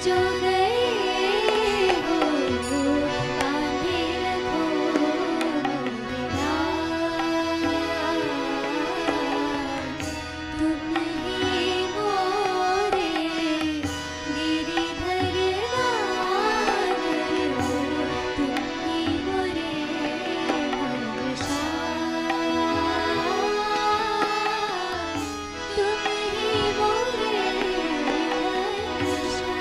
जो गए हो बांधे रखो मेरा, तुम ही मोरे गिरिधर नागर, तुम ही मोरे हर्षा, तुम ही मोरे हर्षा।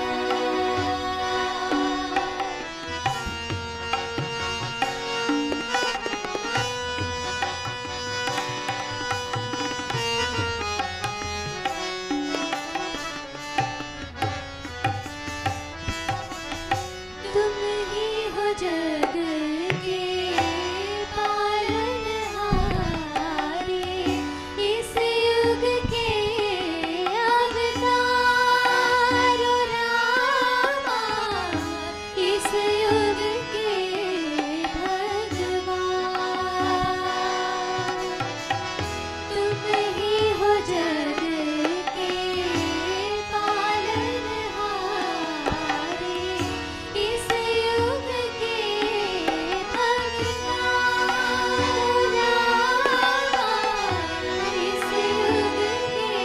तुम ही हो जग के पालनहारे, इस युग के अवतार रामा, इस युग के भगवान। तुम ही हो जग के पालनहारे, इस युग के भगवान रामा, इस युग के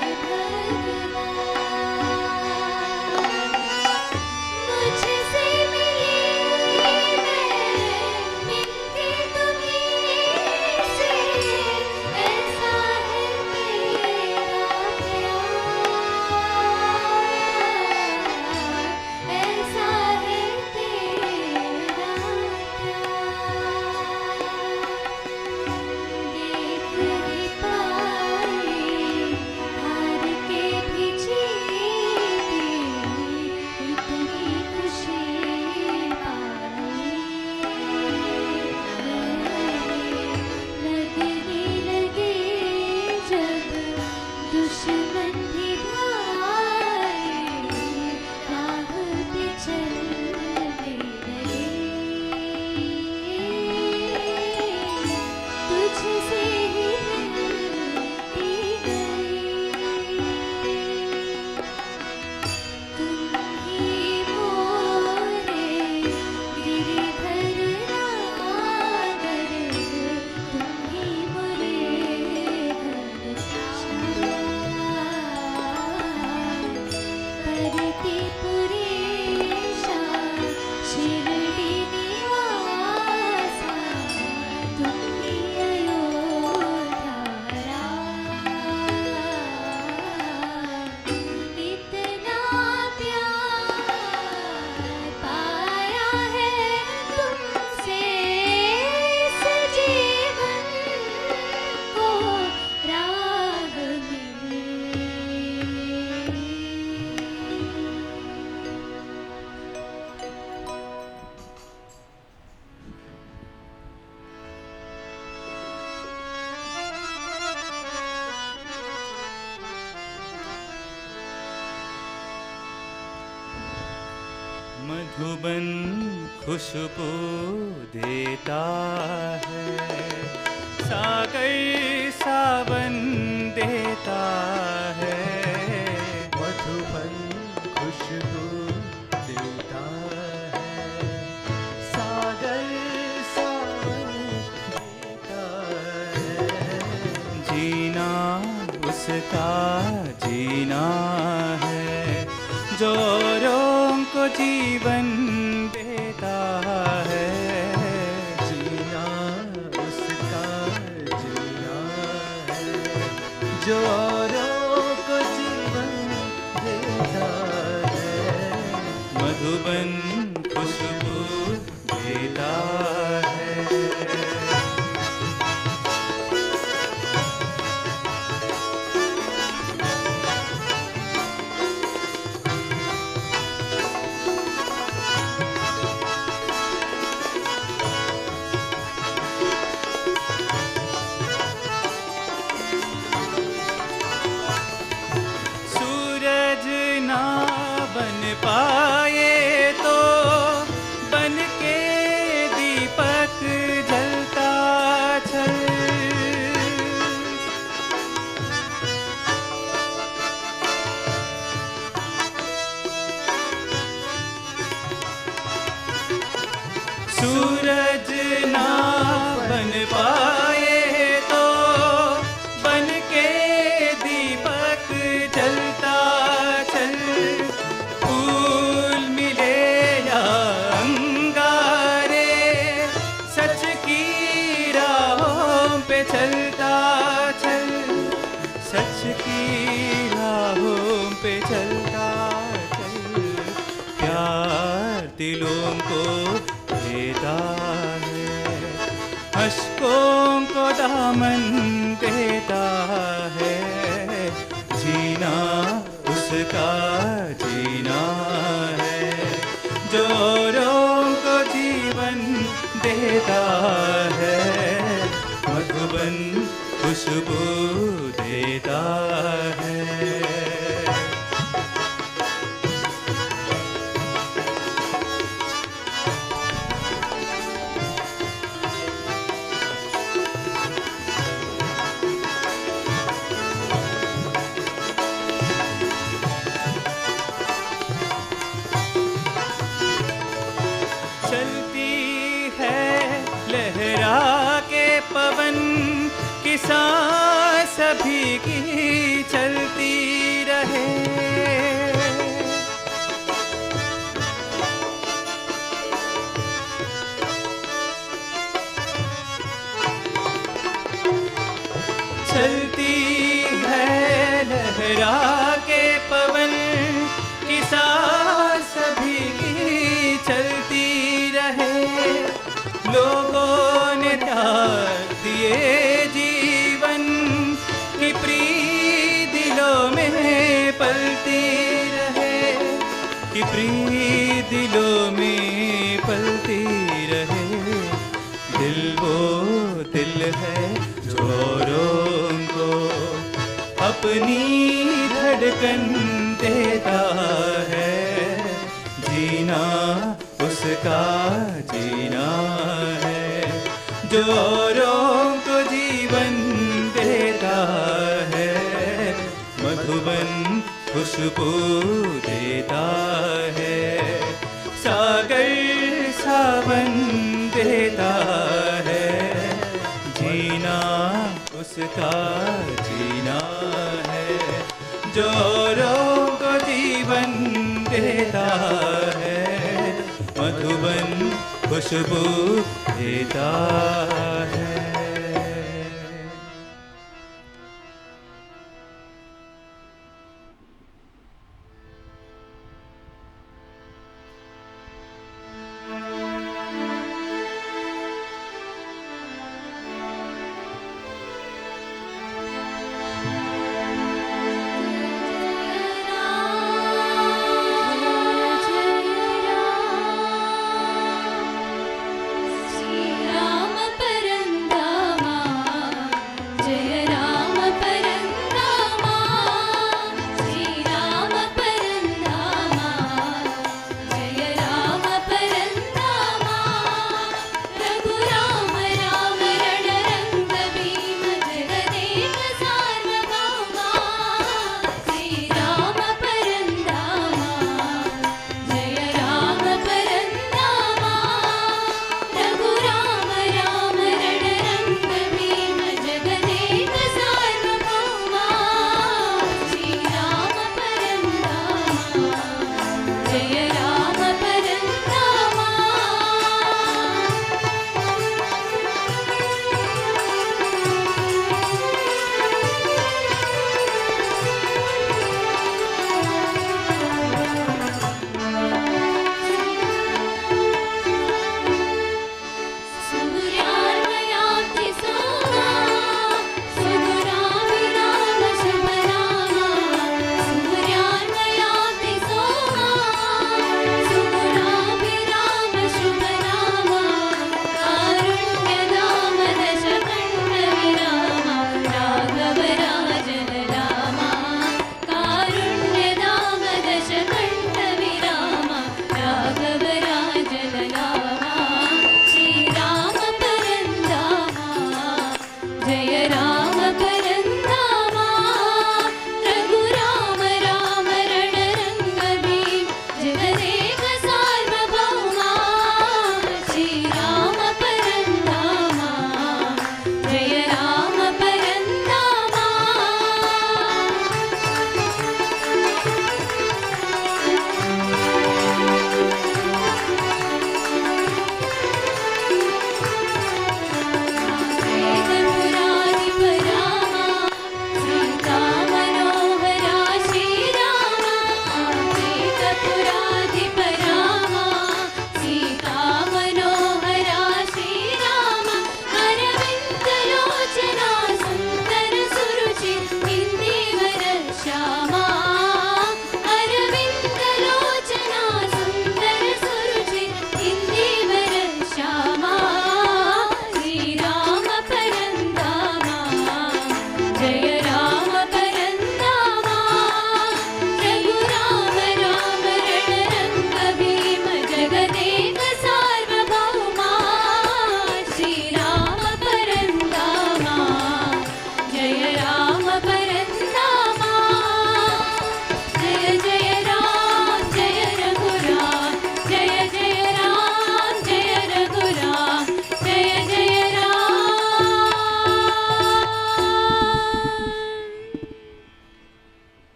भगवान। मुझसे मिली मैं मिलके तुम्हीं से, ऐसा है तेरा प्यार, ऐसा है तेरा प्यार। देख ही पाए हार के भी जीती, इतनी खुशी पाई, लगने लगे जब दुश्मन भी भाए, राह पे चलने लगे, तुझसे ही मिलती गई। तुम ही मोरे गिरिधर नागर, तुम ही मोरे हर्षा, करती पुरेशा शिरडी निवासा, तुम ही अयोध्या राम। इतना प्यार पाया है तुमसे, इस जीवन को राह मिली। मधुबन खुशबू देता है, सागर सावन देता है। मधुबन खुशबू देता है, सागर सावन देता है। जीना उसका जीना है, जो औरों को जीवन देता है। जीना उसका जीना है, जो औरों को जीवन देता है। मधुबन खुशबू देता है। सूरज ना बन पाए तो बन के दीप सूरज ना बन पाए तो बन के दीपक जलता चल, फूल मिले या अंगारे, सच की राहों पे चलता चल, सच की राहों पे चलता चल। प्यार दिलों को देता है, अश्कों को दामन देता है, जीना उसका जीना है, जो औरों को जीवन देता है, मधुबन खुशबू देता है। चलती है लहरा के पवन की सांस सभी की चलती रहे। चलती है लहरा के पवन की सांस सभी की चलती रहे। लोगों ने त्याग दिए जीवन की प्रीत दिलों में पलती रहे, कि प्रीत दिलों में पलती रहे। दिल वो दिल है जो औरों को अपनी धड़कन देता है। जीना उसका जीना है, जो औरों को जीवन देता है। मधुबन खुशबू देता है, सागर सावन देता है। जीना उसका जीना है, जो औरों को जीवन देता है। मधुबन खुशबू देता है। श्री राम पर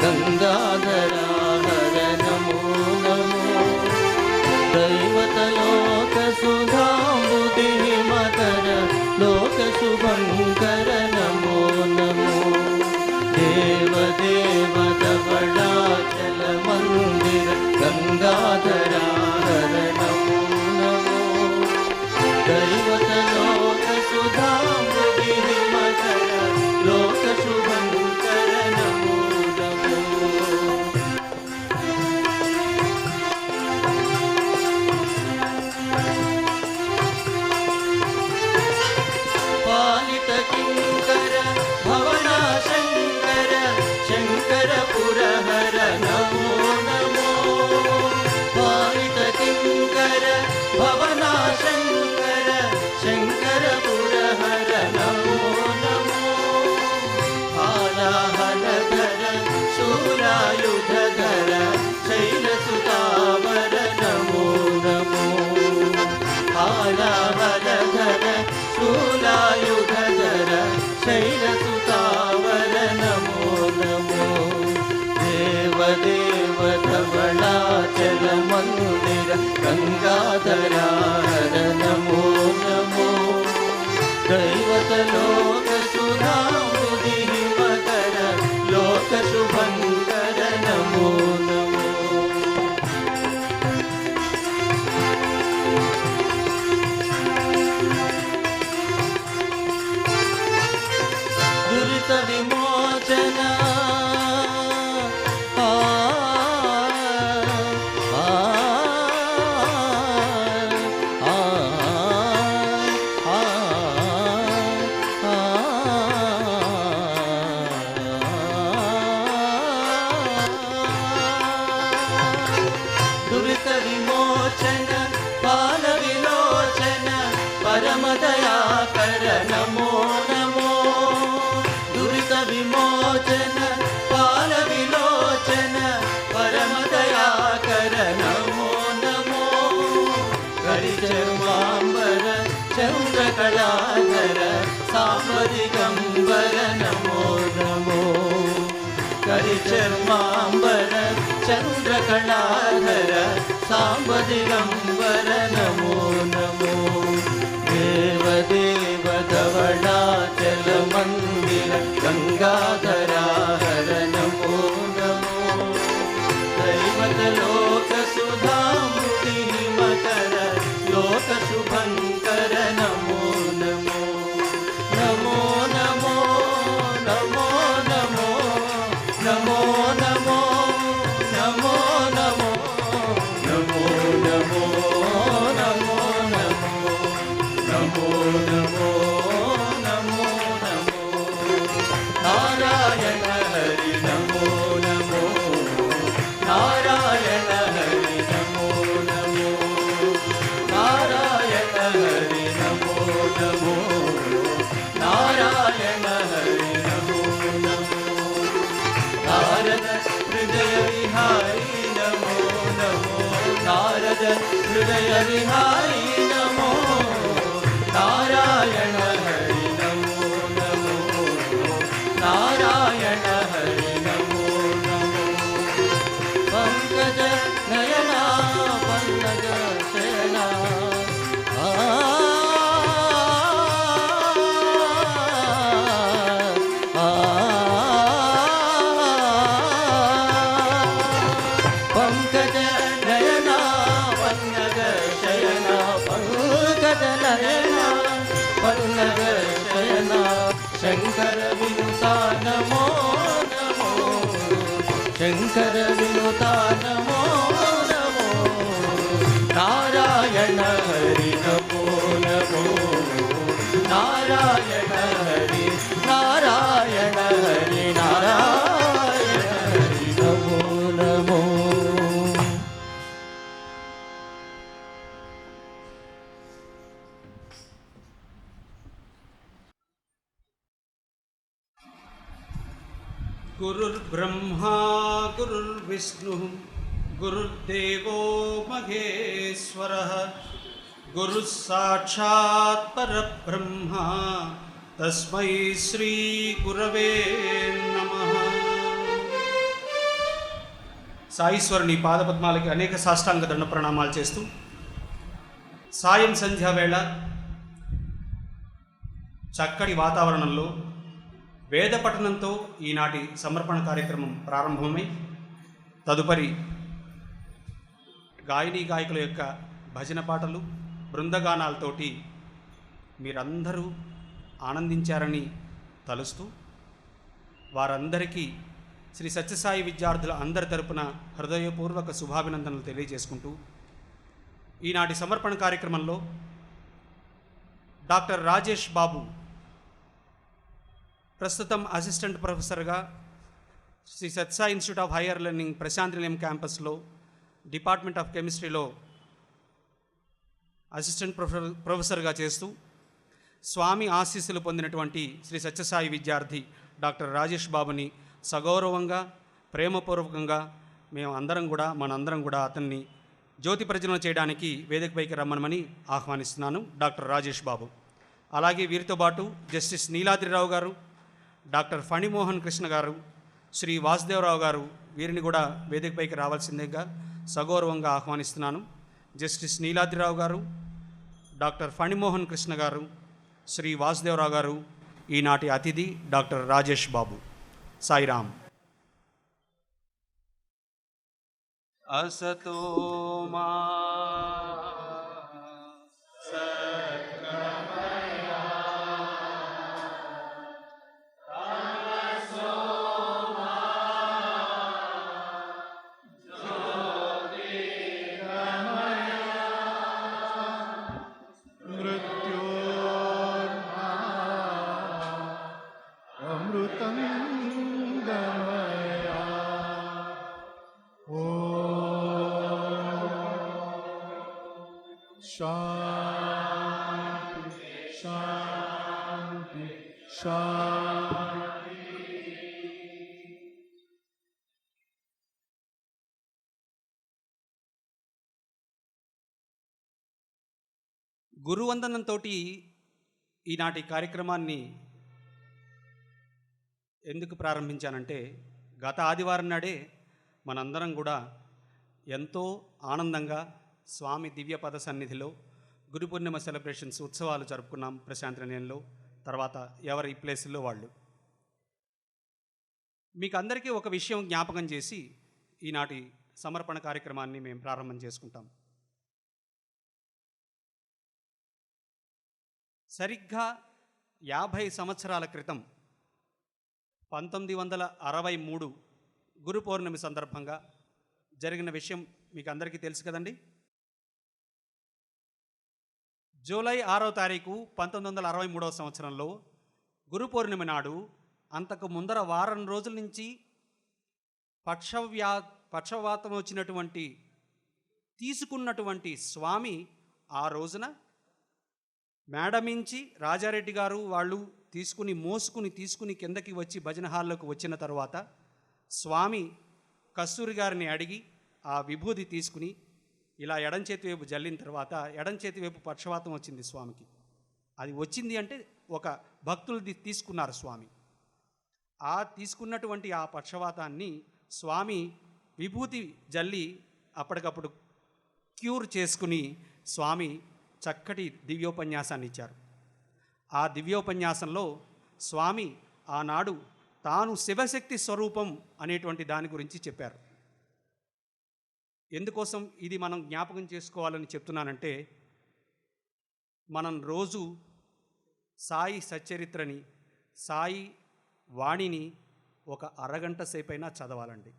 गंगाधरा हर नमो नमो दैवतलोक सुधाम्बुधि मकर लोक शुभंकर नमो नमो देव देव धवलाचल मंदिर गंगाधरा हर नमो नमो दैवतलोक सुधाम्बुधि मकर लोक शुभंकर नमो नमो पालित किंकर भवना शंकर शंकर पुरहर नमो नमो पालित किंकर भवना शंकर शंकर पुरहर नमो नमो हालाहलधर शूलायुधधर शैलसुतावर नमो नमो हालाहलधर शूलायुधधर शैलसुतावर नमो नमो देव देव धवलाचल मंदिर गंगाधरा हर नमो नमो दैवतलोक सुधाम्बुधि मकर लोक शुभंकर नमो नमो दुरित विमोचन दुरित विमोचन बाल विलोचन परम दया कर नमो नमो दुरित विमोचन बाल विलोचन परम दया कर नमो नमो गरिचर्मांबर चंद्रकलाधर सांब दिगंबर नमो नमो गरिचर्मांबर चंद्रकलाधर सांब दिगंबर नमो नमो देव देव धवलाचल मंदिर गंगाधरा हर नमो नमो दैवतलोक सुधाम्बुधि मकर लोक शुभंकर नमो नमो नमो नमो नमो नमो नमो नमो नमो नमो नमो नमो नमो नमो नमो नमो नमो नारायण हरि नमो नमो नारायण हरि नमो नमो नारायण हरि नमो नमो नारायण हरि नमो नमो नारद हृदय विहारी नमो नमो नारद हृदय विहारी नमो नारायण हरि नमो नमो नारायण हरि नमो नमो पंकज नयना पल्लव शयना पंकज नयना पन्नग शयना पंकज नयना पन्नग शयना शंकर विनुता नमो नमो शंकर विनुता नमो नमो नारायण हरि नमो नमो नारायण हरि नारायण हरि नारायण हरि नमो नमो गुरुर्ब्रह्मा गुरुर्विष्णुः गुरुर्देवो महेश्वरः गुरुः साक्षात् परब्रह्मा तस्मै श्री गुरवे नमः। సాయీశ్వరుని పాదపద్మాలకి అనేక సాష్టాంగ దండ ప్రణామాలు చేస్తూ సాయం సంధ్యా వేళ చక్కటి వాతావరణంలో వేద పఠనంతో ఈనాటి సమర్పణ కార్యక్రమం ప్రారంభమై తదుపరి గాయనీ గాయకుల యొక్క భజన పాటలు బృందగానాలతోటి మీరందరూ ఆనందించారని తలుస్తూ వారందరికీ శ్రీ సత్యసాయి విద్యార్థుల అందరి తరపున హృదయపూర్వక శుభాభినందనలు తెలియజేసుకుంటూ ఈనాటి సమర్పణ కార్యక్రమంలో డాక్టర్ రాజేష్ బాబు ప్రస్తుతం అసిస్టెంట్ ప్రొఫెసర్గా Sri Sathya Sai Institute of Higher Learning Prasanthi Nilayam క్యాంపస్లో డిపార్ట్మెంట్ ఆఫ్ కెమిస్ట్రీలో అసిస్టెంట్ ప్రొఫెసర్గా చేస్తూ స్వామి ఆశీస్సులు పొందినటువంటి శ్రీ సత్యసాయి విద్యార్థి డాక్టర్ రాజేష్ బాబుని సగౌరవంగా ప్రేమపూర్వకంగా మనందరం కూడా అతన్ని జ్యోతి ప్రజ్వలన చేయడానికి వేదికపైకి రమ్మనమని ఆహ్వానిస్తున్నాను. డాక్టర్ రాజేష్ బాబు, అలాగే వీరితో పాటు జస్టిస్ నీలాద్రిరావు గారు, డాక్టర్ ఫణిమోహన్ కృష్ణ గారు, శ్రీ వాసుదేవరావు గారు, వీరిని కూడా వేదికపైకి రావాల్సిందిగా సగౌరవంగా ఆహ్వానిస్తున్నాను. జస్టిస్ నీలాద్రిరావు గారు, డాక్టర్ ఫణిమోహన్ కృష్ణ గారు, శ్రీ వాసుదేవరావు గారు, ఈనాటి అతిథి డాక్టర్ రాజేష్ బాబు. సాయిరామ్. అసతో మా शांति शांति शांति. గురువందనంతో ఈనాటి కార్యక్రమాన్ని ఎందుకు ప్రారంభించానంటే, గత ఆదివారం నాడే మనందరం కూడా ఎంతో ఆనందంగా స్వామి దివ్యపద సన్నిధిలో గురు పూర్ణిమ సెలబ్రేషన్స్ ఉత్సవాలు జరుపుకున్నాం ప్రశాంత్ నిలయంలో. తర్వాత ఎవరి ప్లేసుల్లో వాళ్ళు. మీకు అందరికీ ఒక విషయం జ్ఞాపకం చేసి ఈనాటి సమర్పణ కార్యక్రమాన్ని మేము ప్రారంభం చేసుకుంటాం. సరిగ్గా 50 సంవత్సరాల క్రితం 1963 గురు పౌర్ణమి సందర్భంగా జరిగిన విషయం మీకు అందరికీ తెలుసు కదండి. జూలై 6వ తారీఖు 1963 సంవత్సరంలో గురు పౌర్ణమి నాడు అంతకు ముందర వారం రోజుల నుంచి పక్షవాతం వచ్చినటువంటి తీసుకున్నటువంటి స్వామి ఆ రోజున మేడమించి రాజారెడ్డి గారు వాళ్ళు తీసుకుని కిందకి వచ్చి భజన హాల్లోకి వచ్చిన తర్వాత స్వామి కస్తూరి గారిని అడిగి ఆ విభూది తీసుకుని ఇలా ఎడం చేతి వైపు జల్లిన తర్వాత ఎడం చేతి వైపు పక్షవాతం వచ్చింది స్వామికి. అది వచ్చింది అంటే ఒక భక్తులు తీసుకున్నారు స్వామి. ఆ తీసుకున్నటువంటి ఆ పక్షవాతాన్ని స్వామి విభూతి జల్లి అప్పటికప్పుడు క్యూర్ చేసుకుని స్వామి చక్కటి దివ్యోపన్యాసాన్ని ఇచ్చారు. ఆ దివ్యోపన్యాసంలో స్వామి ఆనాడు తాను శివశక్తి స్వరూపం అనేటువంటి దాని గురించి చెప్పారు. ఎందుకోసం ఇది మనం జ్ఞాపకం చేసుకోవాలని చెప్తున్నానంటే, మనం రోజు సాయి సచ్చరిత్రని, సాయి వాణిని ఒక అరగంట సేపైనా చదవాలండి.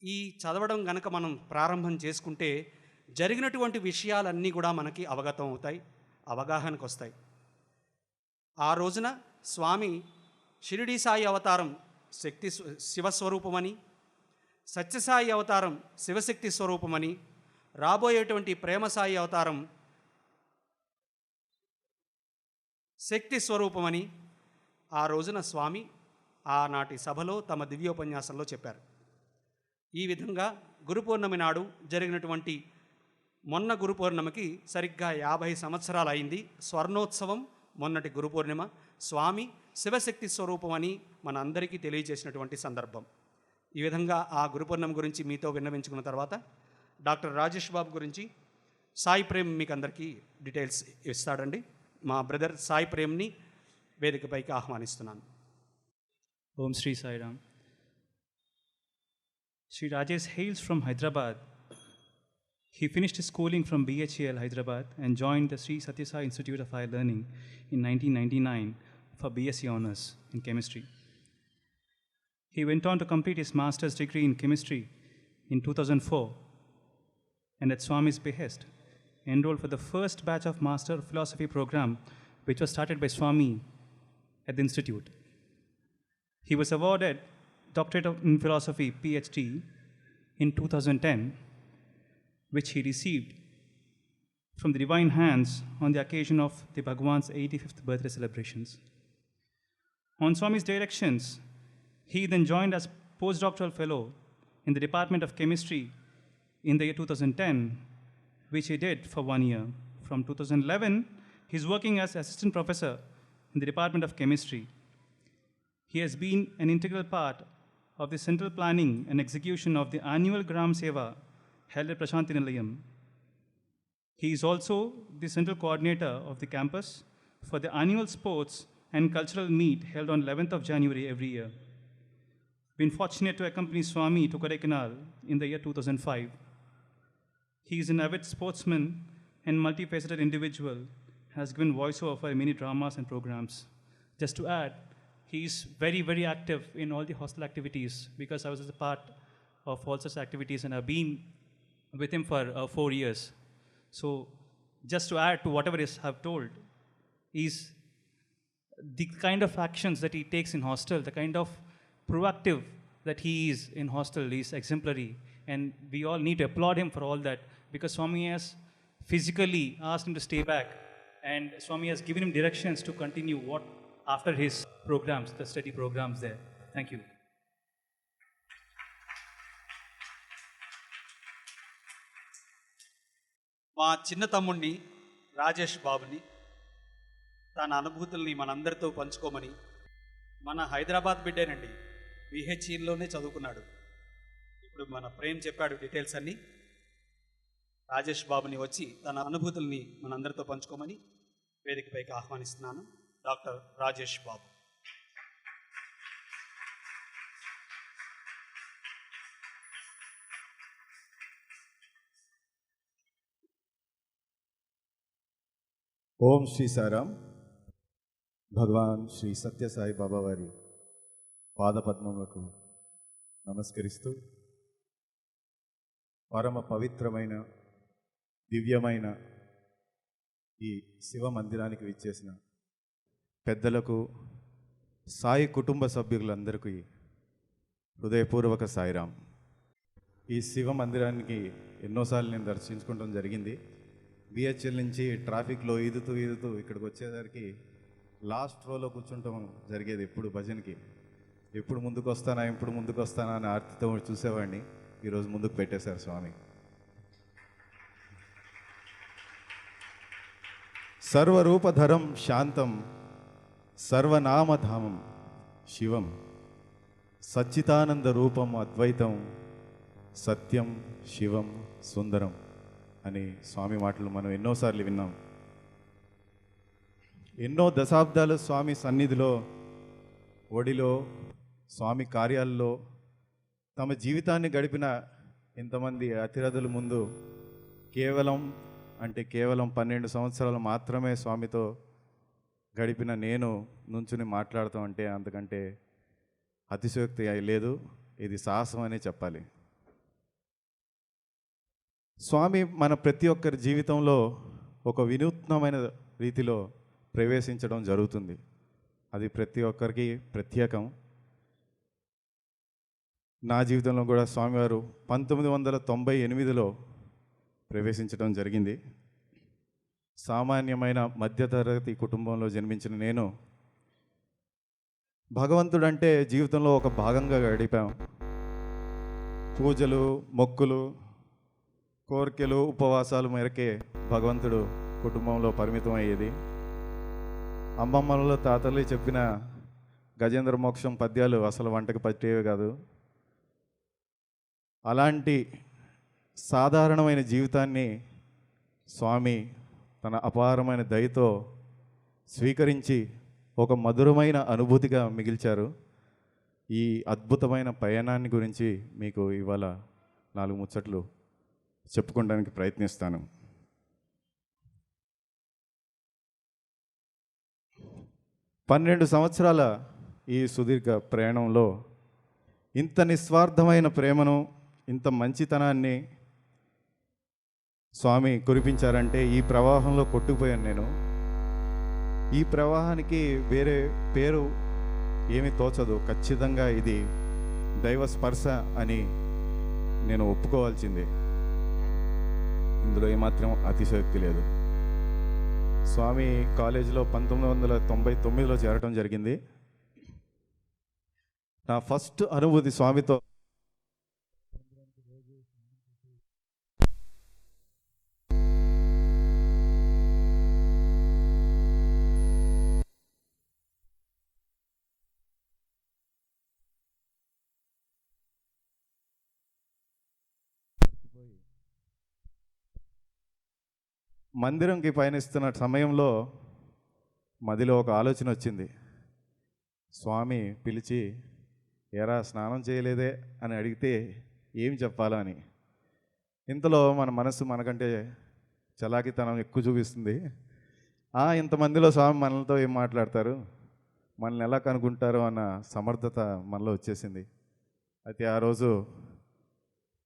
ఈ చదవడం గనక మనం ప్రారంభం చేసుకుంటే జరిగినటువంటి విషయాలన్నీ కూడా మనకి అవగతం అవుతాయి, అవగాహనకు వస్తాయి. ఆ రోజున స్వామి షిరిడి సాయి అవతారం శివస్వరూపమని, సత్యసాయి అవతారం శివశక్తి స్వరూపమని, రాబోయేటువంటి ప్రేమసాయి అవతారం శక్తి స్వరూపమని ఆ రోజున స్వామి ఆనాటి సభలో తమ దివ్యోపన్యాసంలో చెప్పారు. ఈ విధంగా గురు పౌర్ణమి నాడు జరిగినటువంటి మొన్న గురు పౌర్ణమికి సరిగ్గా 50 సంవత్సరాలు అయింది. స్వర్ణోత్సవం మొన్నటి గురు పౌర్ణిమ. స్వామి శివశక్తి స్వరూపం అని మన అందరికీ తెలియజేసినటువంటి సందర్భం. ఈ విధంగా ఆ గురుపూర్ణం గురించి మీతో విన్నవించుకున్న తర్వాత డాక్టర్ రాజేష్ బాబు గురించి సాయి ప్రేమ్ మీకు అందరికీ డీటెయిల్స్ ఇస్తాడండి. మా బ్రదర్ సాయి ప్రేమ్ని వేదికపైకి ఆహ్వానిస్తున్నాను. Om Sri Sai Ram. Sri Rajesh hails from Hyderabad. He finished his schooling from BHEL Hyderabad and joined the Sri Sathya Sai Institute of Higher Learning in 1999 for BSc Honours in Chemistry. He went on to complete his master's degree in chemistry in 2004 and at Swami's behest enrolled for the first batch of Master of Philosophy program which was started by Swami at the institute. He was awarded Doctorate in Philosophy PhD in 2010, which he received from the divine hands on the occasion of the Bhagwan's 85th birthday celebrations. On Swami's directions, he then joined as postdoctoral fellow in the Department of Chemistry in the year 2010, which he did for 1 year. From 2011, he's working as assistant professor in the Department of Chemistry. He has been an integral part of the central planning and execution of the annual Gram Seva held at Prashanti Nilayam. He is also the central coordinator of the campus for the annual sports and cultural meet held on 11th of January every year. Been fortunate to accompany Swami to Kodaikanal in the year 2005. He is an avid sportsman and multifaceted individual, has given voiceover for many dramas and programs. Just to add, he is very, very active in all the hostel activities because I was a part of all such activities and I've been with him for 4 years. So just to add to whatever I've told, is the kind of actions that he takes in hostel, the kind of proactive that he is in hostel is exemplary, and we all need to applaud him for all that because Swami has physically asked him to stay back and Swami has given him directions to continue what after his programs, the study programs there. Thank you. మా చిన్న తమ్ముడిని రాజేష్ బాబుని తన అనుభూతుల్ని మనందరితో పంచుకోమని, మన హైదరాబాద్ బిడ్డేనండి, బిహెచ్ఈలోనే చదువుకున్నాడు. ఇప్పుడు మన ప్రేమ్ చెప్పాడు డీటెయిల్స్ అన్నీ. రాజేష్ బాబుని వచ్చి తన అనుభూతుల్ని మనందరితో పంచుకోమని వేదికపైకి ఆహ్వానిస్తున్నాను. డాక్టర్ రాజేష్ బాబు. ఓం శ్రీ సాయిరామ్. భగవాన్ శ్రీ సత్యసాయి బాబా వారి పాదపద్మములకు నమస్కరిస్తూ పరమ పవిత్రమైన దివ్యమైన ఈ శివ మందిరానికి విచ్చేసిన పెద్దలకు, సాయి కుటుంబ సభ్యులందరికీ హృదయపూర్వక సాయిరామ్. ఈ శివ మందిరానికి ఎన్నోసార్లు నేను దర్శించుకోవడం జరిగింది. బిహెచ్ఎల్ నుంచి ట్రాఫిక్లో ఈదుతూ ఇక్కడికి వచ్చేసరికి లాస్ట్ రోలో కూర్చుంటాం జరిగేది. ఎప్పుడు భజన్కి ఎప్పుడు ముందుకు వస్తానా అని ఆర్తితో చూసేవాడిని. ఈరోజు ముందుకు పెట్టేశారు స్వామి. సర్వరూపధరం శాంతం సర్వనామధామం శివం సచ్చిదానంద రూపం అద్వైతం సత్యం శివం సుందరం అని స్వామి మాటలు మనం ఎన్నోసార్లు విన్నాం. ఎన్నో దశాబ్దాలు స్వామి సన్నిధిలో, ఒడిలో, స్వామి కార్యాల్లో తమ జీవితాన్ని గడిపిన ఇంతమంది అతిరథుల ముందు కేవలం 12 సంవత్సరాలు మాత్రమే స్వామితో గడిపిన నేను నుంచుని మాట్లాడతాం అంటే అంతకంటే అతిశయోక్తి లేదు. ఇది సాహసం అనే చెప్పాలి. స్వామి మన ప్రతి ఒక్కరి జీవితంలో ఒక వినూత్నమైన రీతిలో ప్రవేశించడం జరుగుతుంది. అది ప్రతి ఒక్కరికి ప్రత్యేకం. నా జీవితంలో కూడా స్వామివారు 1998లో ప్రవేశించడం జరిగింది. సామాన్యమైన మధ్యతరగతి కుటుంబంలో జన్మించిన నేను భగవంతుడంటే జీవితంలో ఒక భాగంగా గడిపాం. పూజలు, మొక్కులు, కోరికలు, ఉపవాసాలు మేరకే భగవంతుడు కుటుంబంలో పరిమితం అయ్యేది. అమ్మమ్మలలో తాతలు చెప్పిన గజేంద్ర మోక్షం పద్యాలు అసలు వంటకి పట్టేవి కాదు. అలాంటి సాధారణమైన జీవితాన్ని స్వామి తన అపారమైన దయతో స్వీకరించి ఒక మధురమైన అనుభూతిగా మిగిల్చారు. ఈ అద్భుతమైన పయనాన్ని గురించి మీకు ఇవాళ 4 ముచ్చట్లు చెప్పుకోవడానికి ప్రయత్నిస్తాను. పన్నెండు సంవత్సరాల ఈ సుదీర్ఘ ప్రయాణంలో ఇంత నిస్వార్థమైన ప్రేమను, ఇంత మంచితనాన్ని స్వామి కురిపించారంటే ఈ ప్రవాహంలో కొట్టుకుపోయాను నేను. ఈ ప్రవాహానికి వేరే పేరు ఏమీ తోచదు. ఖచ్చితంగా ఇది దైవ స్పర్శ అని నేను ఒప్పుకోవాల్సిందే. ఇందులో ఏమాత్రం అతిశయోక్తి లేదు. స్వామి కాలేజీలో 1999లో చేరటం జరిగింది. నా ఫస్ట్ అనుభూతి స్వామితో మందిరంకి పయనిస్తున్న సమయంలో మదిలో ఒక ఆలోచన వచ్చింది. స్వామి పిలిచి, ఎరా స్నానం చేయలేదే అని అడిగితే ఏం చెప్పాలా అని. ఇంతలో మన మనసు మనకంటే చలాకితనం ఎక్కువ చూపిస్తుంది. ఇంతమందిలో స్వామి మనలతో ఏం మాట్లాడతారు, మనల్ని ఎలా కనుక్కుంటారో అన్న సమర్థత మనలో వచ్చేసింది. అయితే ఆ రోజు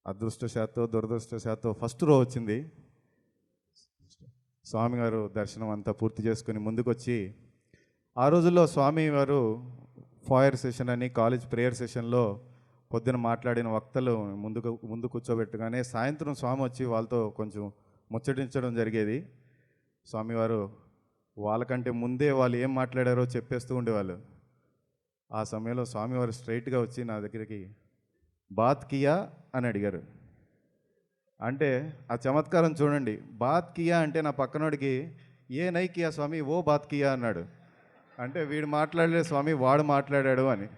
అదృష్టశాత్తు దురదృష్టశాత్తు ఫస్ట్ రో వచ్చింది. స్వామివారు దర్శనం అంతా పూర్తి చేసుకుని ముందుకొచ్చి, ఆ రోజుల్లో స్వామివారు ఫాయర్ సెషన్ అని కాలేజ్ ప్రేయర్ సెషన్లో పొద్దున మాట్లాడిన వక్తలు ముందు కూర్చోబెట్టగానే సాయంత్రం స్వామి వచ్చి వాళ్ళతో కొంచెం ముచ్చటించడం జరిగేది. స్వామివారు వాళ్ళకంటే ముందే వాళ్ళు ఏం మాట్లాడారో చెప్పేస్తూ ఉండేవాళ్ళు. ఆ సమయంలో స్వామివారు స్ట్రైట్గా వచ్చి నా దగ్గరికి బాత్ కియా అని అడిగారు. అంటే ఆ చమత్కారం చూడండి. బాత్ కియా అంటే నా పక్కనోడికి ఏ నై కియా స్వామి ఓ బాత్ కియా అన్నాడు. అంటే వీడు మాట్లాడలేదు స్వామి, వాడు మాట్లాడాడు అని.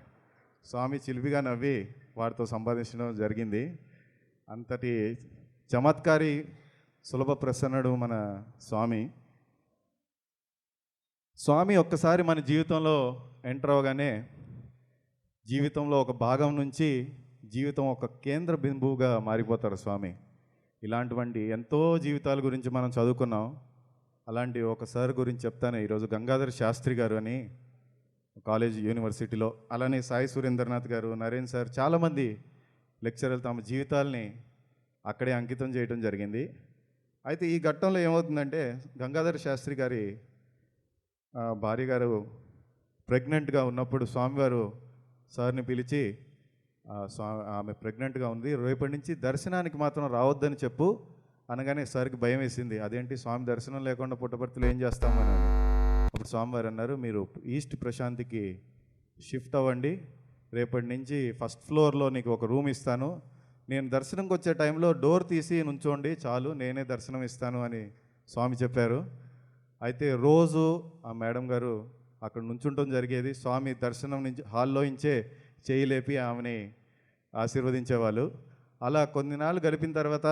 స్వామి చిలిపిగా నవ్వి వాడితో సంపాదించడం జరిగింది. అంతటి చమత్కారి సులభ ప్రసన్నుడు మన స్వామి. స్వామి ఒక్కసారి మన జీవితంలో ఎంటర్ అవగానే జీవితంలో ఒక భాగం నుంచి జీవితం ఒక కేంద్ర బిందువుగా మారిపోతారు స్వామి. ఇలాంటివంటి ఎంతో జీవితాల గురించి మనం చదువుకున్నాం. అలాంటి ఒకసారి గురించి చెప్తాను. ఈరోజు గంగాధర్ శాస్త్రి గారు అని కాలేజ్ యూనివర్సిటీలో, అలానే సాయి సురేంద్రనాథ్ గారు, నరేన్ సార్, చాలామంది లెక్చరర్లు తమ జీవితాల్ని అక్కడే అంకితం చేయడం జరిగింది. అయితే ఈ ఘట్టంలో ఏమవుతుందంటే, గంగాధర్ శాస్త్రి గారి భార్య గారు ప్రెగ్నెంట్గా ఉన్నప్పుడు స్వామివారు సార్ని పిలిచి, ఆమె ప్రెగ్నెంట్గా ఉంది, రేపటి నుంచి దర్శనానికి మాత్రం రావద్దని చెప్పు అనగానే సార్కి భయం వేసింది. అదేంటి స్వామి దర్శనం లేకుండా పుట్టపర్తిలో ఏం చేస్తామని. అప్పుడు స్వామివారు అన్నారు, మీరు ఈస్ట్ ప్రశాంతికి షిఫ్ట్ అవ్వండి, రేపటి నుంచి ఫస్ట్ ఫ్లోర్లో నీకు ఒక రూమ్ ఇస్తాను, నేను దర్శనంకి వచ్చే టైంలో డోర్ తీసి నుంచోండి చాలు, నేనే దర్శనం ఇస్తాను అని స్వామి చెప్పారు. అయితే రోజు ఆ మేడం గారు అక్కడ నుంచుంటం జరిగేది. స్వామి దర్శనం నుంచి హాల్లో నుంచే చేయి లేపి ఆమెని ఆశీర్వదించేవాళ్ళు. అలా కొన్ని నాళ్ళు గడిపిన తర్వాత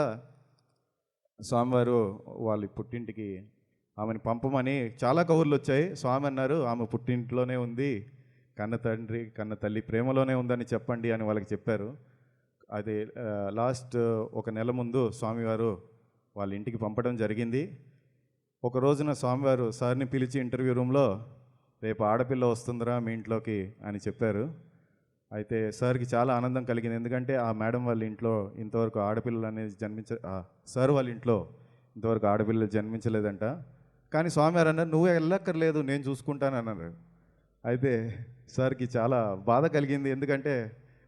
స్వామివారు వాళ్ళ పుట్టింటికి ఆమెను పంపమని చాలా కబుర్లు వచ్చాయి. స్వామి అన్నారు, ఆమె పుట్టింట్లోనే ఉంది, కన్న తండ్రి కన్న తల్లి ప్రేమలోనే ఉందని చెప్పండి అని వాళ్ళకి చెప్పారు. అది లాస్ట్ ఒక నెల ముందు స్వామివారు వాళ్ళ ఇంటికి పంపడం జరిగింది. ఒక రోజున స్వామివారు సార్ని పిలిచి ఇంటర్వ్యూ రూమ్లో, రేపు ఆడపిల్ల వస్తుందిరా మీ ఇంట్లోకి అని చెప్పారు. అయితే సార్కి చాలా ఆనందం కలిగింది. ఎందుకంటే ఆ మేడం వాళ్ళ ఇంట్లో ఇంతవరకు ఆడపిల్లలు అనేది సార్ వాళ్ళ ఇంట్లో ఇంతవరకు ఆడపిల్లలు జన్మించలేదంట. కానీ స్వామివారు అన్నారు, నువ్వే వెళ్ళక్కర్లేదు, నేను చూసుకుంటాను అన్నారు. అయితే సార్కి చాలా బాధ కలిగింది. ఎందుకంటే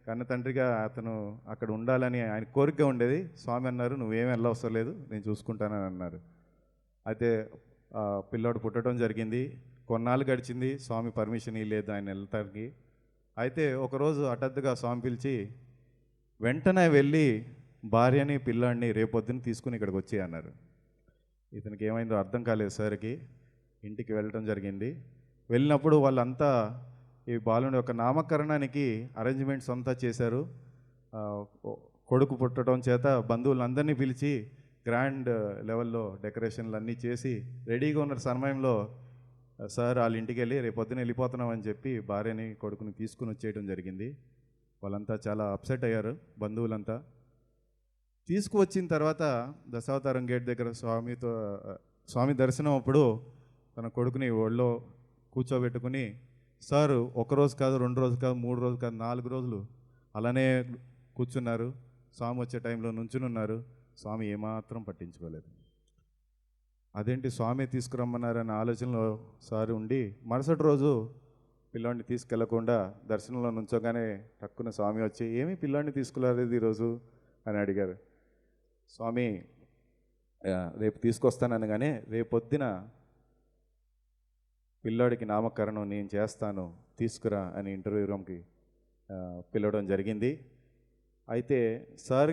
కన్న తండ్రిగా అతను అక్కడ ఉండాలని ఆయన కోరిక ఉండేది. స్వామి అన్నారు, నువ్వేం వెళ్ళవసరం లేదు, నేను చూసుకుంటానని అన్నారు. అయితే పిల్లోడు పుట్టడం జరిగింది. కొన్నాళ్ళు గడిచింది, స్వామి పర్మిషన్ ఇవ్వలేదు ఆయన వెళ్తానికి. అయితే ఒకరోజు హఠాత్తుగా స్వామి పిలిచి, వెంటనే వెళ్ళి భార్యని పిల్లాడిని రేపొద్దున తీసుకుని ఇక్కడికి వచ్చి అన్నారు. ఇతనికి ఏమైందో అర్థం కాలేదు సార్కి. ఇంటికి వెళ్ళడం జరిగింది. వెళ్ళినప్పుడు వాళ్ళంతా ఈ బాలుని యొక్క నామకరణానికి అరేంజ్మెంట్స్ అంతా చేశారు. కొడుకు పుట్టడం చేత బంధువులందరినీ పిలిచి గ్రాండ్ లెవెల్లో డెకరేషన్లు అన్నీ చేసి రెడీగా ఉన్న సమయంలో సార్ వాళ్ళ ఇంటికి వెళ్ళి రేపు పొద్దున వెళ్ళిపోతున్నామని చెప్పి భార్యని కొడుకుని తీసుకుని వచ్చేయడం జరిగింది. వాళ్ళంతా చాలా అప్సెట్ అయ్యారు బంధువులంతా. తీసుకువచ్చిన తర్వాత దశావతారం గేట్ దగ్గర స్వామి దర్శనం అప్పుడు తన కొడుకుని ఒళ్ళో కూర్చోబెట్టుకుని సార్ ఒకరోజు కాదు, 2 రోజులు కాదు, 3 రోజులు కాదు, 4 రోజులు అలానే కూర్చున్నారు. స్వామి వచ్చే టైంలో నుంచునున్నారు. స్వామి ఏమాత్రం పట్టించుకోలేదు. అదేంటి స్వామి తీసుకురమ్మన్నారనే ఆలోచనలో సార్ ఉండి మరుసటి రోజు పిల్లాడిని తీసుకెళ్లకుండా దర్శనంలో నుంచోగానే టక్కున స్వామి వచ్చి ఏమీ పిల్లాడిని తీసుకురాలేదు ఈరోజు అని అడిగారు. స్వామి రేపు తీసుకొస్తాననగానే రేపొద్దున పిల్లాడికి నామకరణం నేను చేస్తాను తీసుకురా అని ఇంటర్వ్యూ రూమ్కి పిలవడం జరిగింది. అయితే సార్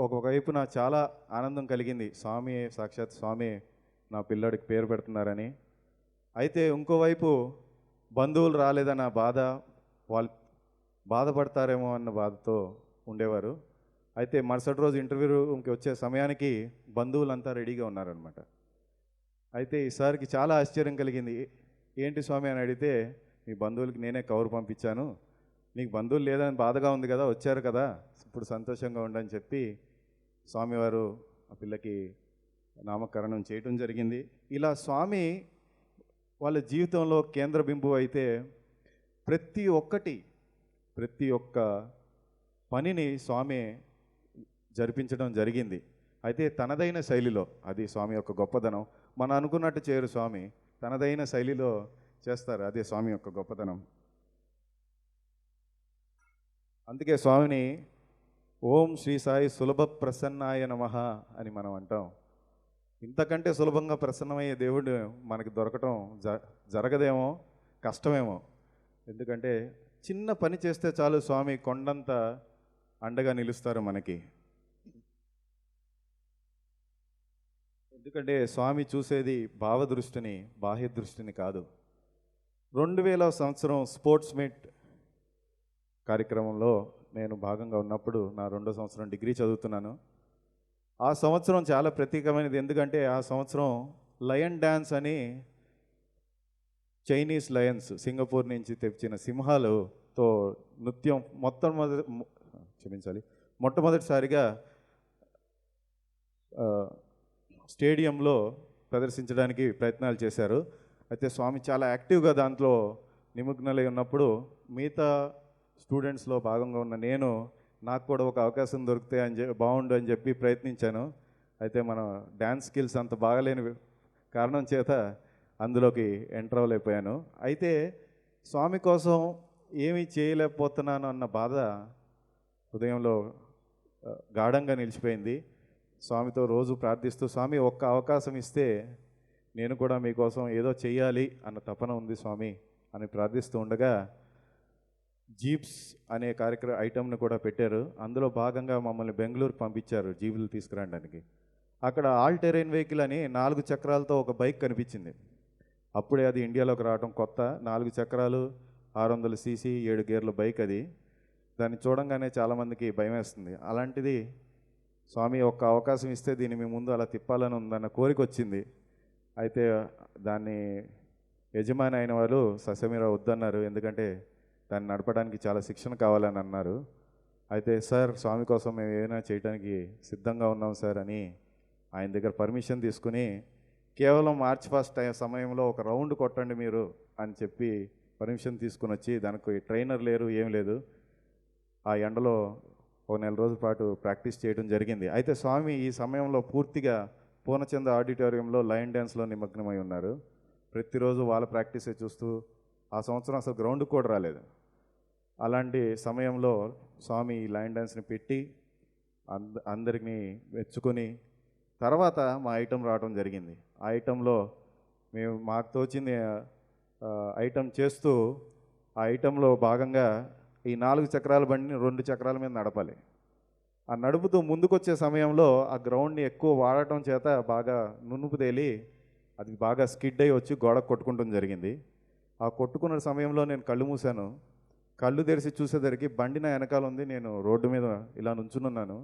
ఒకవైపున చాలా ఆనందం కలిగింది, స్వామి సాక్షాత్ స్వామి నా పిల్లాడికి పేరు పెడుతున్నారని. అయితే ఇంకోవైపు బంధువులు రాలేదన్న బాధ, వాళ్ళు బాధపడతారేమో అన్న బాధతో ఉండేవారు. అయితే మరుసటి రోజు ఇంటర్వ్యూ రూమ్కి వచ్చే సమయానికి బంధువులంతా రెడీగా ఉన్నారనమాట. అయితే ఈసారికి చాలా ఆశ్చర్యం కలిగింది. ఏంటి స్వామి అని అడిగితే మీ బంధువులకి నేనే కవర్ పంపించాను, నీకు బంధువులు లేదని బాధగా ఉంది కదా, వచ్చారు కదా, ఇప్పుడు సంతోషంగా ఉండని చెప్పి స్వామివారు ఆ పిల్లకి నామకరణం చేయటం జరిగింది. ఇలా స్వామి వాళ్ళ జీవితంలో కేంద్ర బిందువు అయితే ప్రతి ఒక్క పనిని స్వామి జరిపించడం జరిగింది. అయితే తనదైన శైలిలో, అది స్వామి యొక్క గొప్పదనం. మనం అనుకున్నట్టు చేయరు స్వామి, తనదైన శైలిలో చేస్తారు. అదే స్వామి యొక్క గొప్పతనం. అందుకే స్వామిని ఓం శ్రీ సాయి సులభ ప్రసన్నాయ నమః అని మనం అంటాం. ఇంతకంటే సులభంగా ప్రసన్నమయ్యే దేవుడు మనకి దొరకటం జరగదేమో, కష్టమేమో. ఎందుకంటే చిన్న పని చేస్తే చాలు స్వామి కొండంత అండగా నిలుస్తారు మనకి. ఎందుకంటే స్వామి చూసేది భావదృష్టిని, బాహ్య దృష్టిని కాదు. 2000 సంవత్సరం స్పోర్ట్స్ మీట్ కార్యక్రమంలో నేను భాగంగా ఉన్నప్పుడు నా 2వ సంవత్సరం డిగ్రీ చదువుతున్నాను. ఆ సంవత్సరం చాలా ప్రత్యేకమైనది. ఎందుకంటే ఆ సంవత్సరం లయన్ డ్యాన్స్ అని చైనీస్ లయన్స్, సింగపూర్ నుంచి తెచ్చిన సింహాలతో నృత్యం మొట్టమొదటిసారిగా స్టేడియంలో ప్రదర్శించడానికి ప్రయత్నాలు చేశారు. అయితే స్వామి చాలా యాక్టివ్గా దాంట్లో నిమగ్నలై ఉన్నప్పుడు మిగతా స్టూడెంట్స్లో భాగంగా ఉన్న నేను, నాకు కూడా ఒక అవకాశం దొరికితే బాగుండు అని చెప్పి ప్రయత్నించాను. అయితే మన డ్యాన్స్ స్కిల్స్ అంత బాగలేని కారణం చేత అందులోకి ఎంటర్ అవ్వలేకపోయాను. అయితే స్వామి కోసం ఏమీ చేయలేకపోతున్నాను అన్న బాధ హృదయంలో గాఢంగా నిలిచిపోయింది. స్వామితో రోజు ప్రార్థిస్తూ, స్వామి ఒక్క అవకాశం ఇస్తే నేను కూడా మీకోసం ఏదో చెయ్యాలి అన్న తపన ఉంది స్వామి అని ప్రార్థిస్తూ ఉండగా జీప్స్ అనే ఐటమ్ను కూడా పెట్టారు. అందులో భాగంగా మమ్మల్ని బెంగళూరు పంపించారు జీపులు తీసుకురావడానికి. అక్కడ ఆల్ టెరైన్ వెహికల్ అని 4 చక్రాలతో ఒక బైక్ కనిపించింది. అప్పుడే అది ఇండియాలోకి రావడం కొత్త. 4 చక్రాలు, 600 cc 7 గేర్ల బైక్ అది. దాన్ని చూడంగానే చాలామందికి భయం వేస్తుంది. అలాంటిది స్వామి ఒక్క అవకాశం ఇస్తే దీన్ని మీ ముందు అలా తిప్పాలని ఉందన్న కోరిక వచ్చింది. అయితే దాన్ని యజమాని అయిన వారు ససమీరా వద్దన్నారు. ఎందుకంటే దాన్ని నడపడానికి చాలా శిక్షణ కావాలని అన్నారు. అయితే సార్ స్వామి కోసం మేము ఏమైనా చేయడానికి సిద్ధంగా ఉన్నాం సార్ అని ఆయన దగ్గర పర్మిషన్ తీసుకుని, కేవలం మార్చ్ 1 సమయంలో ఒక రౌండ్ కొట్టండి మీరు అని చెప్పి పర్మిషన్ తీసుకుని వచ్చి, దానికి ట్రైనర్ లేరు, ఏం లేదు, ఆ ఎండలో 1 నెల రోజుల పాటు ప్రాక్టీస్ చేయడం జరిగింది. అయితే స్వామి ఈ సమయంలో పూర్తిగా పూర్ణచంద్ర ఆడిటోరియంలో లయన్ డ్యాన్స్లో నిమగ్నమై ఉన్నారు. ప్రతిరోజు వాళ్ళ ప్రాక్టీసే చూస్తూ ఆ సంవత్సరం అసలు గ్రౌండ్కి కూడా రాలేదు. అలాంటి సమయంలో స్వామి ఈ లయన్ డ్యాన్స్ని పెట్టి అందరినీ మెచ్చుకొని తర్వాత మా ఐటెం రావడం జరిగింది. ఆ ఐటెంలో మేము మాకు తోచింది ఐటెం చేస్తూ, ఆ ఐటెంలో భాగంగా ఈ 4 చక్రాల బండిని 2 చక్రాల మీద నడపాలి. ఆ నడుపుతూ ముందుకొచ్చే సమయంలో ఆ గ్రౌండ్ని ఎక్కువ వాడటం చేత బాగా నునుపు తేలి అది బాగా స్కిడ్ అయ్యి వచ్చి గోడ కొట్టుకుంటం జరిగింది. ఆ కొట్టుకున్న సమయంలో నేను కళ్ళు మూసాను. కళ్ళు తెరిచి చూసేసరికి బండి నా వెనకాల ఉంది, నేను రోడ్డు మీద ఇలా నుంచున్నాను.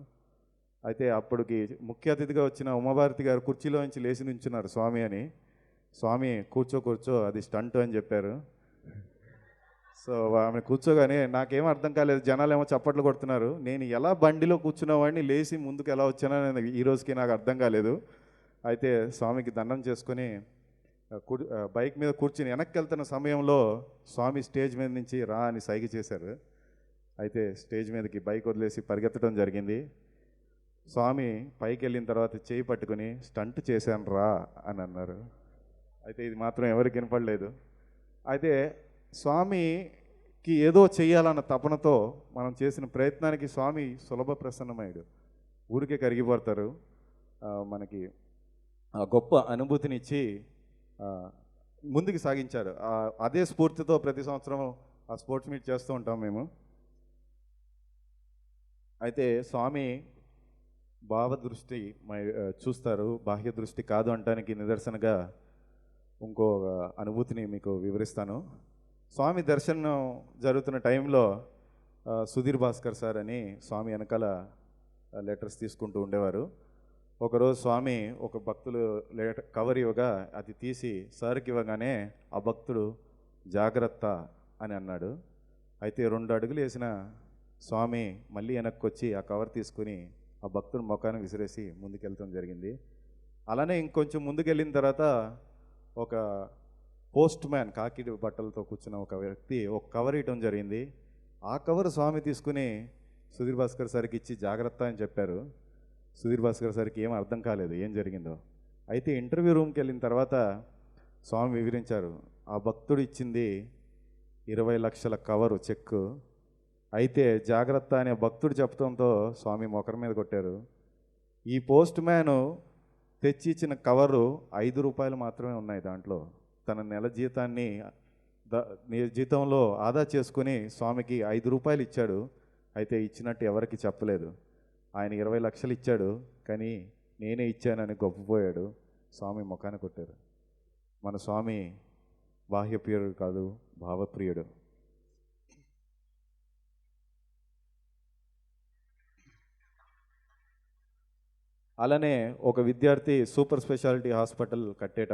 అయితే అప్పటికి ముఖ్య అతిథిగా వచ్చిన ఉమాభారతి గారు కుర్చీలో నుంచి లేచి నుంచున్నారు స్వామి అని. స్వామి కూర్చో అది స్టంట్ అని చెప్పారు. సో ఆమె కూర్చోగానే నాకేం అర్థం కాలేదు, జనాలు ఏమో చప్పట్లు కొడుతున్నారు. నేను ఎలా బండిలో కూర్చున్నవాడిని లేచి ముందుకు ఎలా వచ్చానని ఈ రోజుకి నాకు అర్థం కాలేదు. అయితే స్వామికి దండం చేసుకొని బైక్ మీద కూర్చుని వెనక్కి వెళ్తున్న సమయంలో స్వామి స్టేజ్ మీద నుంచి రా అని సైగ చేశారు. అయితే స్టేజ్ మీదకి బైక్ వదిలేసి పరిగెత్తడం జరిగింది. స్వామి పైకి వెళ్ళిన తర్వాత చేయి పట్టుకుని స్టంట్ చేశాను రా అని అన్నారు. అయితే ఇది మాత్రం ఎవరికి వినపడలేదు. అయితే స్వామికి ఏదో చెయ్యాలన్న తపనతో మనం చేసిన ప్రయత్నానికి స్వామి సులభ ప్రసన్నమయ్యాడు. ఊరికే కరిగిపోతారు. మనకి గొప్ప అనుభూతినిచ్చి ముందుకు సాగించారు. అదే స్ఫూర్తితో ప్రతి సంవత్సరం ఆ స్పోర్ట్స్ మీట్ చేస్తూ ఉంటాం మేము. అయితే స్వామి భావదృష్టి చూస్తారు, బాహ్య దృష్టి కాదు అనడానికి నిదర్శనగా ఇంకో అనుభూతిని మీకు వివరిస్తాను. స్వామి దర్శనం జరుగుతున్న టైంలో సుధీర్ భాస్కర్ సార్ అని స్వామి వెనకాల లెటర్స్ తీసుకుంటూ ఉండేవారు. ఒకరోజు స్వామి ఒక భక్తులు కవర్ ఇవ్వగా అది తీసి సార్కి ఇవ్వగానే ఆ భక్తుడు జాగ్రత్త అని అన్నాడు. అయితే 2 అడుగులు వేసిన స్వామి మళ్ళీ వెనక్కి వచ్చి ఆ కవర్ తీసుకుని ఆ భక్తుడు ముఖాన్ని విసిరేసి ముందుకెళ్ళటం జరిగింది. అలానే ఇంకొంచెం ముందుకెళ్ళిన తర్వాత ఒక పోస్ట్ మ్యాన్ కాకి బట్టలతో కూర్చున్న ఒక వ్యక్తి ఒక కవర్ ఇవ్వడం జరిగింది. ఆ కవర్ స్వామి తీసుకుని సుధీర్ భాస్కర్ సార్కి ఇచ్చి జాగ్రత్త అని చెప్పారు. సుధీర్ భాస్కర్ సార్కి ఏం అర్థం కాలేదు ఏం జరిగిందో. అయితే ఇంటర్వ్యూ రూమ్కి వెళ్ళిన తర్వాత స్వామి వివరించారు, ఆ భక్తుడు ఇచ్చింది 20 లక్షల కవరు చెక్కు. అయితే జాగ్రత్త అనే భక్తుడు చెప్పడంతో స్వామి మొకర మీద కొట్టారు. ఈ పోస్ట్ మ్యాను తెచ్చి ఇచ్చిన కవరు 5 రూపాయలు మాత్రమే ఉన్నాయి దాంట్లో. తన నెల జీతాన్ని జీతంలో ఆదా చేసుకుని స్వామికి 5 రూపాయలు ఇచ్చాడు. అయితే ఇచ్చినట్టు ఎవరికి చెప్పలేదు. ఆయన 20 లక్షలు ఇచ్చాడు, కానీ నేనే ఇచ్చానని గొప్పపోయాడు. స్వామి ముఖాన్ని కొట్టారు. మన స్వామి బాహ్యప్రియుడు కాదు, భావప్రియుడు. అలానే ఒక విద్యార్థి సూపర్ స్పెషాలిటీ హాస్పిటల్ కట్టే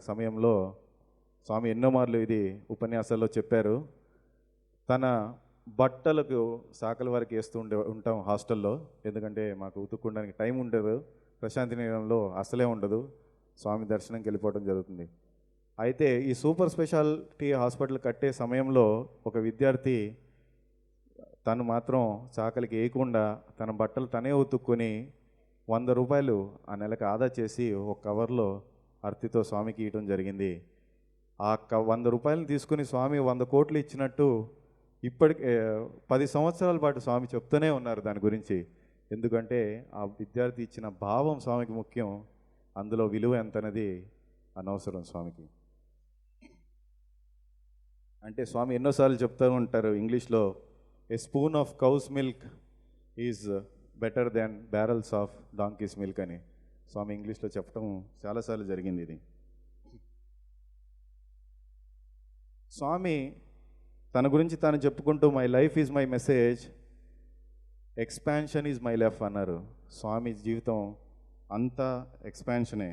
సమయంలో స్వామి ఎన్నో మార్లు ఇది ఉపన్యాసాల్లో చెప్పారు. తన బట్టలకు సాకల వరకు వేస్తూ ఉంటాం హాస్టల్లో, ఎందుకంటే మాకు ఉతుక్కోవడానికి టైం ఉండదు. ప్రశాంతి నిలయంలో అసలే ఉండదు. స్వామి దర్శనంకి వెళ్ళిపోవడం జరుగుతుంది. అయితే ఈ సూపర్ స్పెషాలిటీ హాస్పిటల్ కట్టే సమయంలో ఒక విద్యార్థి తను మాత్రం చాకలికి వేయకుండా తన బట్టలు తనే ఉతుక్కొని 100 రూపాయలు ఆ నెలకు ఆదా చేసి ఒక కవర్లో అర్తితో స్వామికి ఇవ్వడం జరిగింది. ఆ 100 రూపాయలను తీసుకుని స్వామి 100 కోట్లు ఇచ్చినట్టు ఇప్పటికి 10 సంవత్సరాల పాటు స్వామి చెప్తూనే ఉన్నారు దాని గురించి. ఎందుకంటే ఆ విద్యార్థి ఇచ్చిన భావం స్వామికి ముఖ్యం, అందులో విలువ ఎంత అనేది అనవసరం స్వామికి. అంటే స్వామి ఎన్నోసార్లు చెప్తూ ఉంటారు ఇంగ్లీష్లో, a spoon of cow's milk is better than barrels of donkey's milk అని స్వామి ఇంగ్లీష్లో చెప్పడం చాలాసార్లు జరిగింది. ఇది స్వామి తన గురించి తాను చెప్పుకుంటూ my life is my message, expansion is my life అన్నారు. స్వామి జీవితం అంతా ఎక్స్పాన్షనే.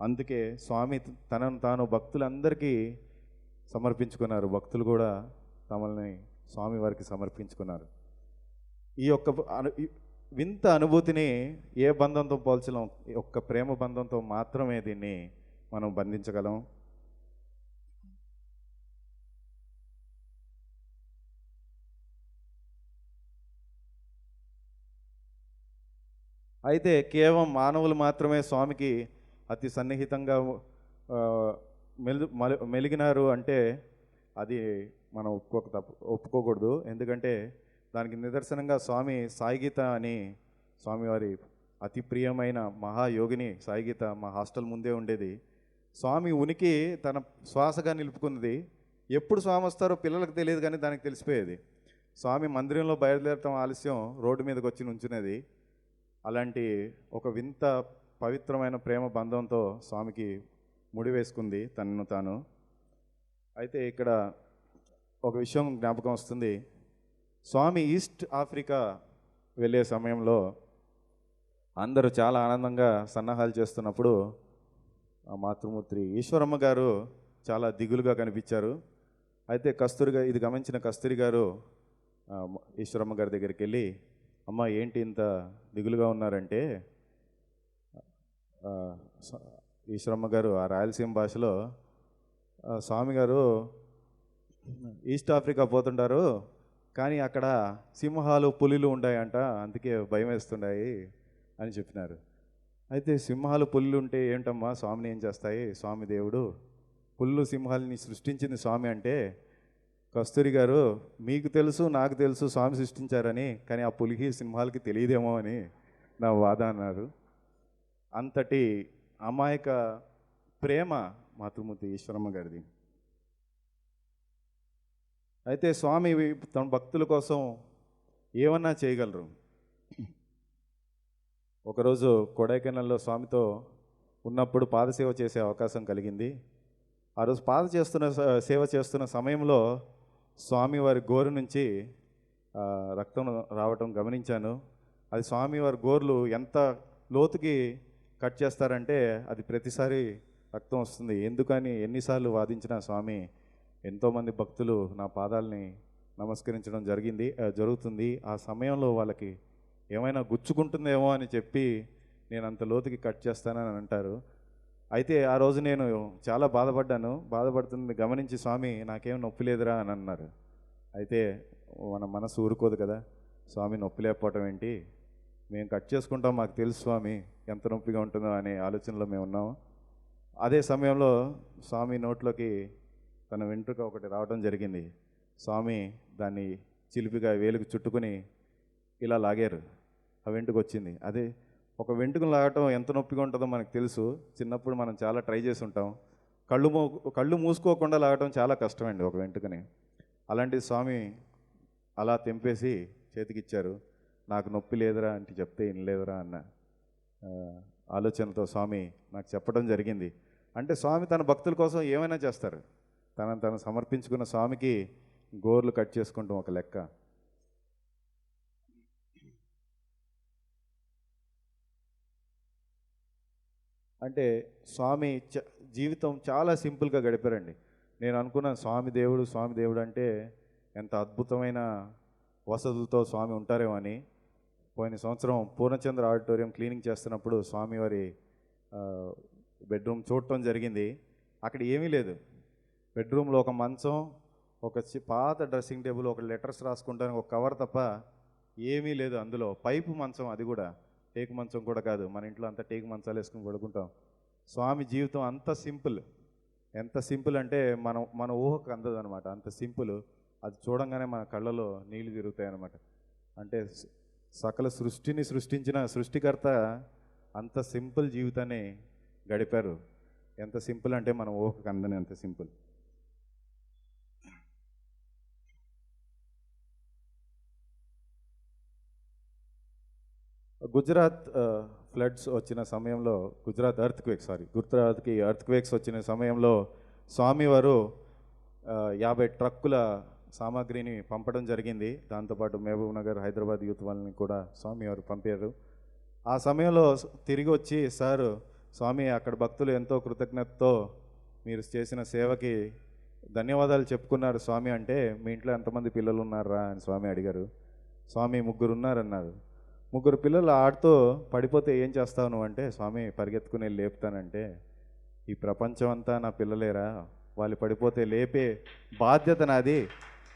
అందుకే స్వామి తనను తాను భక్తులందరికీ సమర్పించుకున్నారు. భక్తులు కూడా తమల్ని స్వామి వారికి సమర్పించుకున్నారు. ఈ యొక్క వింత అనుభూతిని ఏ బంధంతో పోల్చలేం. ఒక్క ప్రేమ బంధంతో మాత్రమే దీన్ని మనం బంధించగలం. అయితే కేవలం మానవులు మాత్రమే స్వామికి అతి సన్నిహితంగా మెలిగినారు అంటే అది మనం ఒప్పుకోకూడదు. ఎందుకంటే దానికి నిదర్శనంగా స్వామి సాయిగీత అని స్వామివారి అతి ప్రియమైన మహాయోగిని సాయిగీత మా హాస్టల్ ముందే ఉండేది. స్వామి ఉనికి తన శ్వాసగా నిలుపుకున్నది. ఎప్పుడు స్వామి వస్తారో పిల్లలకు తెలియదు, కానీ దానికి తెలిసిపోయేది. స్వామి మందిరంలో బయలుదేరటం ఆలస్యం, రోడ్డు మీదకి వచ్చి నుంచునేది. అలాంటి ఒక వింత పవిత్రమైన ప్రేమ బంధంతో స్వామికి ముడివేసుకుంది తనను తాను. అయితే ఇక్కడ ఒక విషయం జ్ఞాపకం వస్తుంది. స్వామి ఈస్ట్ ఆఫ్రికా వెళ్ళే సమయంలో అందరూ చాలా ఆనందంగా సన్నాహాలు చేస్తున్నప్పుడు ఆ మాతృమూర్తి ఈశ్వరమ్మ గారు చాలా దిగులుగా కనిపించారు. అయితే ఇది గమనించిన కస్తూరి గారు ఈశ్వరమ్మ గారి దగ్గరికి వెళ్ళి, అమ్మ ఏంటి ఇంత దిగులుగా ఉన్నారంటే, ఈశ్వరమ్మ గారు ఆ రాయలసీమ భాషలో, స్వామి గారు ఈస్ట్ ఆఫ్రికా పోతుంటారు కానీ అక్కడ సింహాలు పులులు ఉన్నాయంట, అందుకే భయం వేస్తున్నాయి అని చెప్పినారు. అయితే సింహాలు పులులు ఉంటే ఏంటమ్మా, స్వామిని ఏం చేస్తాయి, స్వామి దేవుడు పుల్లు సింహాలని సృష్టించింది స్వామి అంటే, కస్తూరి గారు మీకు తెలుసు నాకు తెలుసు స్వామి సృష్టించారని, కానీ ఆ పులికి సింహాలకి తెలియదేమో అని నా వాద అన్నారు. అంతటి అమాయక ప్రేమ మాతృమూర్తి ఈశ్వరమ్మ గారిది. అయితే స్వామి తన భక్తుల కోసం ఏమన్నా చేయగలరు. ఒకరోజు కొడైకెనాల్లో స్వామితో ఉన్నప్పుడు పాదసేవ చేసే అవకాశం కలిగింది. ఆ రోజు సేవ చేస్తున్న సమయంలో స్వామివారి గోరు నుంచి రక్తం రావటం గమనించాను. అది స్వామివారి గోర్లు ఎంత లోతుకి కట్ చేస్తారంటే అది ప్రతిసారి రక్తం వస్తుంది. ఎందుకని ఎన్నిసార్లు వాదించినా స్వామి, ఎంతోమంది భక్తులు నా పాదాలని నమస్కరించడం జరుగుతుంది. ఆ సమయంలో వాళ్ళకి ఏమైనా గుచ్చుకుంటుందేమో అని చెప్పి నేను అంత లోతుకి కట్ చేస్తానని అంటారు. అయితే ఆ రోజు నేను చాలా బాధపడుతుంది గమనించి, స్వామి నాకేం నొప్పి లేదురా అని అన్నారు. అయితే మన మనసు ఊరుకోదు కదా, స్వామి నొప్పి లేకపోవటం ఏంటి, మేము కట్ చేసుకుంటాం, మాకు తెలుసు స్వామి ఎంత నొప్పిగా ఉంటుందో అనే ఆలోచనలో మేము ఉన్నాము. అదే సమయంలో స్వామి నోట్లోకి తన వెంట్రుక ఒకటి రావడం జరిగింది. స్వామి దాన్ని చిలిపిగా వేలుకు చుట్టుకుని ఇలా లాగారు. ఆ వెంట్రుక వచ్చింది. అదే ఒక వెంట్రుకను లాగటం ఎంత నొప్పిగా ఉంటుందో మనకు తెలుసు. చిన్నప్పుడు మనం చాలా ట్రై చేసి ఉంటాం. కళ్ళు మూసుకోకుండా లాగటం చాలా కష్టమండి ఒక వెంట్రుకని. అలాంటి స్వామి అలా తెంపేసి చేతికిచ్చారు. నాకు నొప్పి లేదురా అంటే చెప్తే వినలేదురా అన్న ఆలోచనతో స్వామి నాకు చెప్పడం జరిగింది. అంటే స్వామి తన భక్తుల కోసం ఏమైనా చేస్తారు. తను సమర్పించుకున్న స్వామికి గోర్లు కట్ చేసుకుంటాం ఒక లెక్క. అంటే స్వామి జీవితం చాలా సింపుల్గా గడిపారండి. నేను అనుకున్నాను స్వామి దేవుడు అంటే ఎంత అద్భుతమైన వసతులతో స్వామి ఉంటారేమో అని. పోయిన సంవత్సరం పూర్ణచంద్ర ఆడిటోరియం క్లీనింగ్ చేస్తున్నప్పుడు స్వామివారి బెడ్రూమ్ చూడటం జరిగింది. అక్కడ ఏమీ లేదు. బెడ్రూమ్లో ఒక మంచం, ఒక పాత డ్రెస్సింగ్ టేబుల్, ఒక లెటర్స్ రాసుకుంటానికి ఒక కవర్ తప్ప ఏమీ లేదు అందులో. పైపు మంచం, అది కూడా టేకు మంచం కూడా కాదు. మన ఇంట్లో అంతా టేకు మంచాలు వేసుకుని పడుకుంటాం. స్వామి జీవితం అంత సింపుల్. ఎంత సింపుల్ అంటే మన ఊహకు అందదు అనమాట. అంత సింపుల్. అది చూడంగానే మన కళ్ళలో నీళ్లు తిరుగుతాయి అన్నమాట. అంటే సకల సృష్టిని సృష్టించిన సృష్టికర్త అంత సింపుల్ జీవితాన్ని గడిపారు. ఎంత సింపుల్ అంటే మన ఊహకు అందని అంత సింపుల్. గుజరాత్ ఫ్లడ్స్ వచ్చిన సమయంలో, గుజరాత్ ఎర్త్క్వేక్స్ వచ్చిన సమయంలో స్వామివారు 50 ట్రక్కుల సామాగ్రిని పంపడం జరిగింది. దాంతోపాటు మహబూబ్ నగర్, హైదరాబాద్ యూత్ వాళ్ళని కూడా స్వామివారు పంపారు. ఆ సమయంలో తిరిగి వచ్చి, సార్ స్వామి అక్కడ భక్తులు ఎంతో కృతజ్ఞతతో మీరు చేసిన సేవకి ధన్యవాదాలు చెప్పుకున్నారు స్వామి అంటే, మీ ఇంట్లో ఎంతమంది పిల్లలు ఉన్నారా అని స్వామి అడిగారు. స్వామి 3 ఉన్నారన్నారు. 3 పిల్లలు ఆడుతూ పడిపోతే ఏం చేస్తావు నువ్వు అంటే, స్వామి పరిగెత్తుకుని లేపుతానంటే, ఈ ప్రపంచం అంతా నా పిల్లలేరా, వాళ్ళు పడిపోతే లేపే బాధ్యత నాది,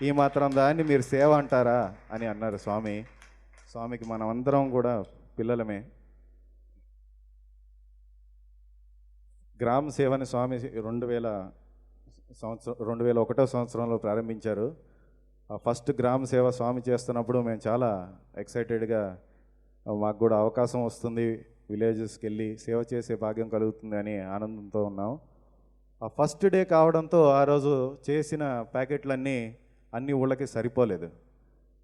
ఈ మాత్రం దాన్ని మీరు సేవ అంటారా అని అన్నారు స్వామి. స్వామికి మనం అందరం కూడా పిల్లలమే. గ్రామ సేవని స్వామి 2001 సంవత్సరంలో ప్రారంభించారు. ఫస్ట్ గ్రామ సేవ స్వామి చేస్తున్నప్పుడు మేము చాలా ఎక్సైటెడ్గా, మాకు కూడా అవకాశం వస్తుంది, విలేజెస్కి వెళ్ళి సేవ చేసే భాగ్యం కలుగుతుంది అని ఆనందంతో ఉన్నాం. ఆ ఫస్ట్ డే కావడంతో ఆ రోజు చేసిన ప్యాకెట్లన్నీ అన్ని ఊళ్ళకి సరిపోలేదు.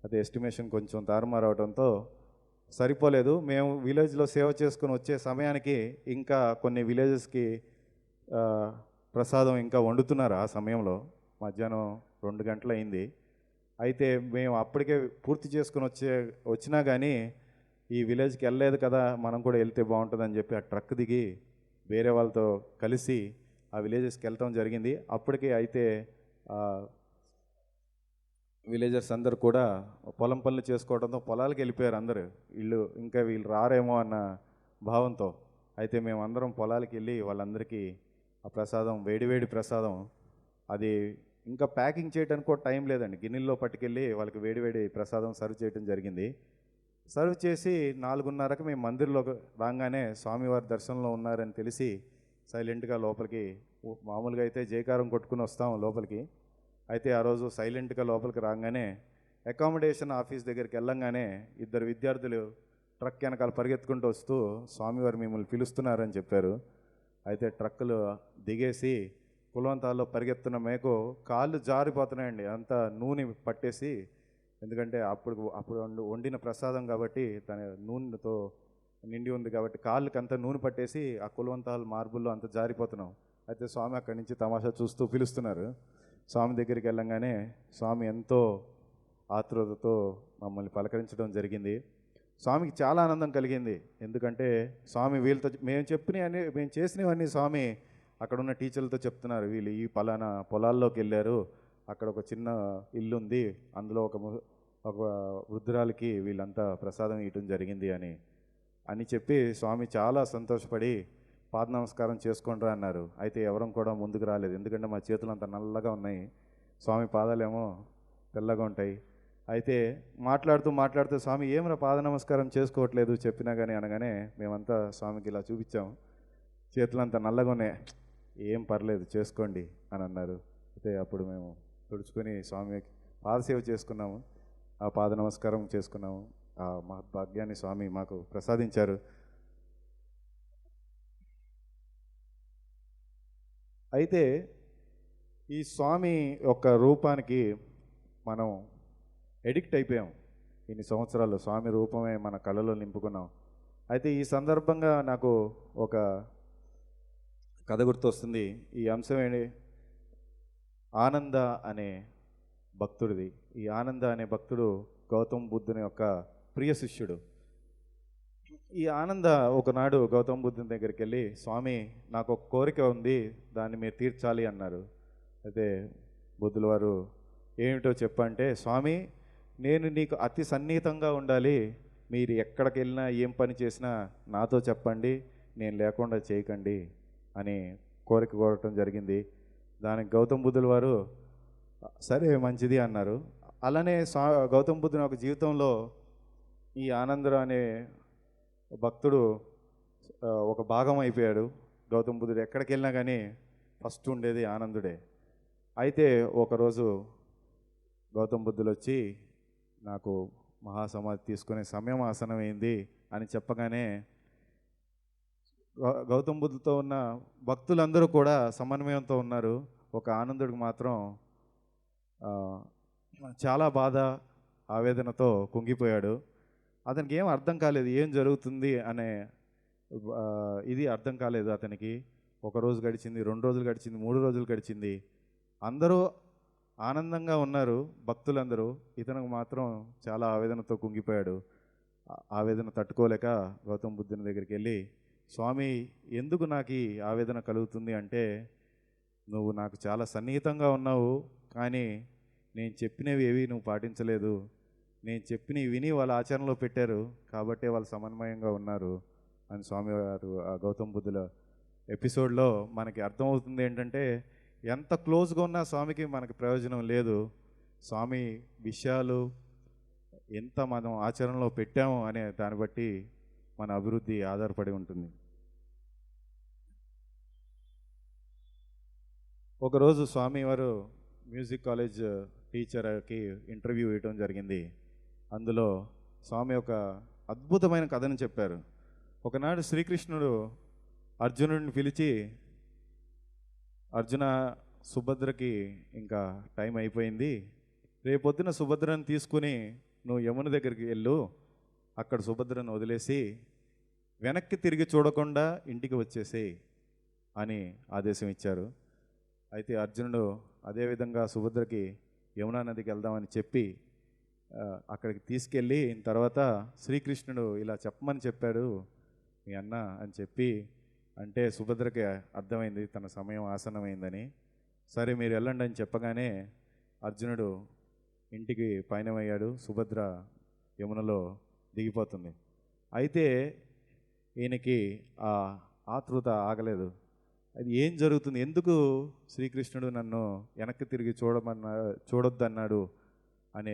అది ఎస్టిమేషన్ కొంచెం తారుమారవడంతో సరిపోలేదు. మేము విలేజ్లో సేవ చేసుకుని వచ్చే సమయానికి ఇంకా కొన్ని విలేజెస్కి ప్రసాదం ఇంకా వండుతున్నారు. ఆ సమయంలో మధ్యాహ్నం 2 గంటలు అయింది. అయితే మేము అప్పటికే పూర్తి చేసుకుని వచ్చినా కానీ ఈ విలేజ్కి వెళ్ళలేదు కదా, మనం కూడా వెళ్తే బాగుంటుందని చెప్పి ఆ ట్రక్ దిగి వేరే వాళ్ళతో కలిసి ఆ విలేజెస్కి వెళ్ళటం జరిగింది. అప్పటికే అయితే విలేజర్స్ అందరూ కూడా పొలం పనులు చేసుకోవడంతో పొలాలకు వెళ్ళిపోయారు అందరూ. వీళ్ళు రారేమో అన్న భావంతో. అయితే మేము అందరం పొలాలకు వెళ్ళి వాళ్ళందరికీ ఆ ప్రసాదం, వేడివేడి ప్రసాదం, అది ఇంకా ప్యాకింగ్ చేయడానికి కూడా టైం లేదండి, గిన్నెల్లో పట్టుకెళ్ళి వాళ్ళకి వేడివేడి ప్రసాదం సర్వ్ చేయడం జరిగింది. సర్వ్ చేసి 4:30కి మేము మందిర్లోకి రాగానే స్వామివారి దర్శనంలో ఉన్నారని తెలిసి సైలెంట్గా లోపలికి, మామూలుగా అయితే జయకారం కొట్టుకుని వస్తాం లోపలికి, అయితే ఆ రోజు సైలెంట్గా లోపలికి రాగానే అకామిడేషన్ ఆఫీస్ దగ్గరికి వెళ్ళంగానే 2 విద్యార్థులు ట్రక్ వెనకాల పరిగెత్తుకుంటూ వస్తూ స్వామివారు మిమ్మల్ని పిలుస్తున్నారని చెప్పారు. అయితే ట్రక్కులు దిగేసి కులవంతాల్లో పరిగెత్తున్న మేకు కాళ్ళు జారిపోతున్నాయండి, అంత నూనె పట్టేసి. ఎందుకంటే అప్పుడు వండిన ప్రసాదం కాబట్టి దాని నూనెతో నిండి ఉంది కాబట్టి కాళ్ళకి అంత నూనె పట్టేసి ఆ కులవంతాలు మార్బుల్లో అంత జారిపోతున్నాం. అయితే స్వామి అక్కడి నుంచి తమాషా చూస్తూ పిలుస్తున్నారు. స్వామి దగ్గరికి వెళ్ళంగానే స్వామి ఎంతో ఆతృతతో మమ్మల్ని పలకరించడం జరిగింది. స్వామికి చాలా ఆనందం కలిగింది. ఎందుకంటే స్వామి వీళ్ళతో మేము చేసినవన్నీ స్వామి అక్కడ ఉన్న టీచర్లతో చెప్తున్నారు. వీళ్ళు ఈ పలానా పొలాల్లోకి వెళ్ళారు, అక్కడ ఒక చిన్న ఇల్లు ఉంది, అందులో ఒక వృద్ధురాలకి వీళ్ళంతా ప్రసాదం ఇవ్వటం జరిగింది అని చెప్పి స్వామి చాలా సంతోషపడి పాద నమస్కారం చేసుకుంటారా అన్నారు. అయితే ఎవరం కూడా ముందుకు రాలేదు, ఎందుకంటే మా చేతులు అంత నల్లగా ఉన్నాయి, స్వామి పాదాలేమో తెల్లగా ఉంటాయి. అయితే మాట్లాడుతూ స్వామి ఏమైనా పాద నమస్కారం చేసుకోవట్లేదు చెప్పినా కానీ అనగానే మేమంతా స్వామికి ఇలా చూపించాము, చేతులంతా నల్లగా ఉన్నాయి, ఏం పర్లేదు చేసుకోండి అని అన్నారు. అయితే అప్పుడు మేము తుడుచుకొని స్వామికి పాదసేవ చేసుకున్నాము, ఆ పాద నమస్కారం చేసుకున్నాము. ఆ మహద్భాగ్యాన్ని స్వామి మాకు ప్రసాదించారు. అయితే ఈ స్వామి యొక్క రూపానికి మనం ఎడిక్ట్ అయిపోయాం. ఇన్ని సంవత్సరాలు స్వామి రూపమే మన కళ్ళలో నింపుకున్నాం. అయితే ఈ సందర్భంగా నాకు ఒక కథ గుర్తొస్తుంది. ఈ అంశం ఏంటి, ఆనంద అనే భక్తుడిది. ఈ ఆనంద అనే భక్తుడు గౌతమ బుద్ధుని యొక్క ప్రియ శిష్యుడు. ఈ ఆనంద ఒకనాడు గౌతమ బుద్ధుని దగ్గరికి వెళ్ళి, స్వామి నాకు ఒక కోరిక ఉంది, దాన్ని మీరు తీర్చాలి అన్నారు. అయితే బుద్ధుల వారు ఏమిటో చెప్పంటే, స్వామి నేను నీకు అతి సన్నిహితంగా ఉండాలి, మీరు ఎక్కడికి వెళ్ళినా ఏం పని చేసినా నాతో చెప్పండి, నేను లేకుండా చేయకండి అని కోరిక కోరటం జరిగింది. దానికి గౌతమ బుద్ధుల వారు సరే మంచిది అన్నారు. అలానే గౌతమ బుద్ధుని ఒక జీవితంలో ఈ ఆనందరావు అనే భక్తుడు ఒక భాగం అయిపోయాడు. గౌతమ బుద్ధుడు ఎక్కడికి వెళ్ళినా కానీ ఫస్ట్ ఉండేది ఆనందుడే. అయితే ఒకరోజు గౌతమ బుద్ధులు వచ్చి, నాకు మహాసమాధి తీసుకునే సమయం ఆసనమైంది అని చెప్పగానే గౌతమ బుద్ధుతో ఉన్న భక్తులందరూ కూడా సమన్వయంతో ఉన్నారు. ఒక ఆనందుడికి మాత్రం చాలా బాధ, ఆవేదనతో కుంగిపోయాడు. అతనికి ఏం అర్థం కాలేదు, ఏం జరుగుతుంది అనే ఇది అర్థం కాలేదు అతనికి. 1 రోజు గడిచింది, 2 రోజులు గడిచింది, 3 రోజులు గడిచింది. అందరూ ఆనందంగా ఉన్నారు భక్తులందరూ, ఇతనికి మాత్రం చాలా ఆవేదనతో కుంగిపోయాడు. ఆవేదన తట్టుకోలేక గౌతమ బుద్ధుని దగ్గరికి వెళ్ళి, స్వామి ఎందుకు నాకు ఈ ఆవేదన కలుగుతుంది అంటే, నువ్వు నాకు చాలా సన్నిహితంగా ఉన్నావు, కానీ నేను చెప్పినవి ఏవి నువ్వు పాటించలేదు, నేను చెప్పినవి విని వాళ్ళ ఆచరణలో పెట్టారు కాబట్టే వాళ్ళు సమన్వయంగా ఉన్నారు అని స్వామివారు ఆ గౌతమ బుద్ధుల ఎపిసోడ్లో మనకి అర్థమవుతుంది. ఏంటంటే ఎంత క్లోజ్గా ఉన్నా స్వామికి మనకి ప్రయోజనం లేదు, స్వామి విషయాలు ఎంత మనం ఆచరణలో పెట్టాము అనే దాన్ని బట్టి మన అభివృద్ధి ఆధారపడి ఉంటుంది. ఒకరోజు స్వామివారు మ్యూజిక్ కాలేజ్ టీచర్కి ఇంటర్వ్యూ ఇవ్వడం జరిగింది. అందులో స్వామి ఒక అద్భుతమైన కథను చెప్పారు. ఒకనాడు శ్రీకృష్ణుడు అర్జునుడిని పిలిచి, అర్జున సుభద్రకి ఇంకా టైం అయిపోయింది, రేపొద్దున సుభద్రను తీసుకుని నువ్వు యమున దగ్గరికి వెళ్ళు, అక్కడ సుభద్రను వదిలేసి వెనక్కి తిరిగి చూడకుండా ఇంటికి వచ్చేసేయి అని ఆదేశం ఇచ్చారు. అయితే అర్జునుడు అదేవిధంగా సుభద్రకి యమునా నదికి వెళ్దామని చెప్పి అక్కడికి తీసుకెళ్ళి తర్వాత శ్రీకృష్ణుడు ఇలా చెప్పమని చెప్పాడు మీ అన్న అని చెప్పి అంటే సుభద్రకి అర్థమైంది తన సమయం ఆసన్నమైందని. సరే మీరు వెళ్ళండి అని చెప్పగానే అర్జునుడు ఇంటికి పయనమయ్యాడు. సుభద్ర యమునలో దిగిపోతుంది. అయితే ఈయనకి ఆ ఆతృత ఆగలేదు. అది ఏం జరుగుతుంది, ఎందుకు శ్రీకృష్ణుడు నన్ను వెనక్కి తిరిగి చూడొద్దన్నాడు అనే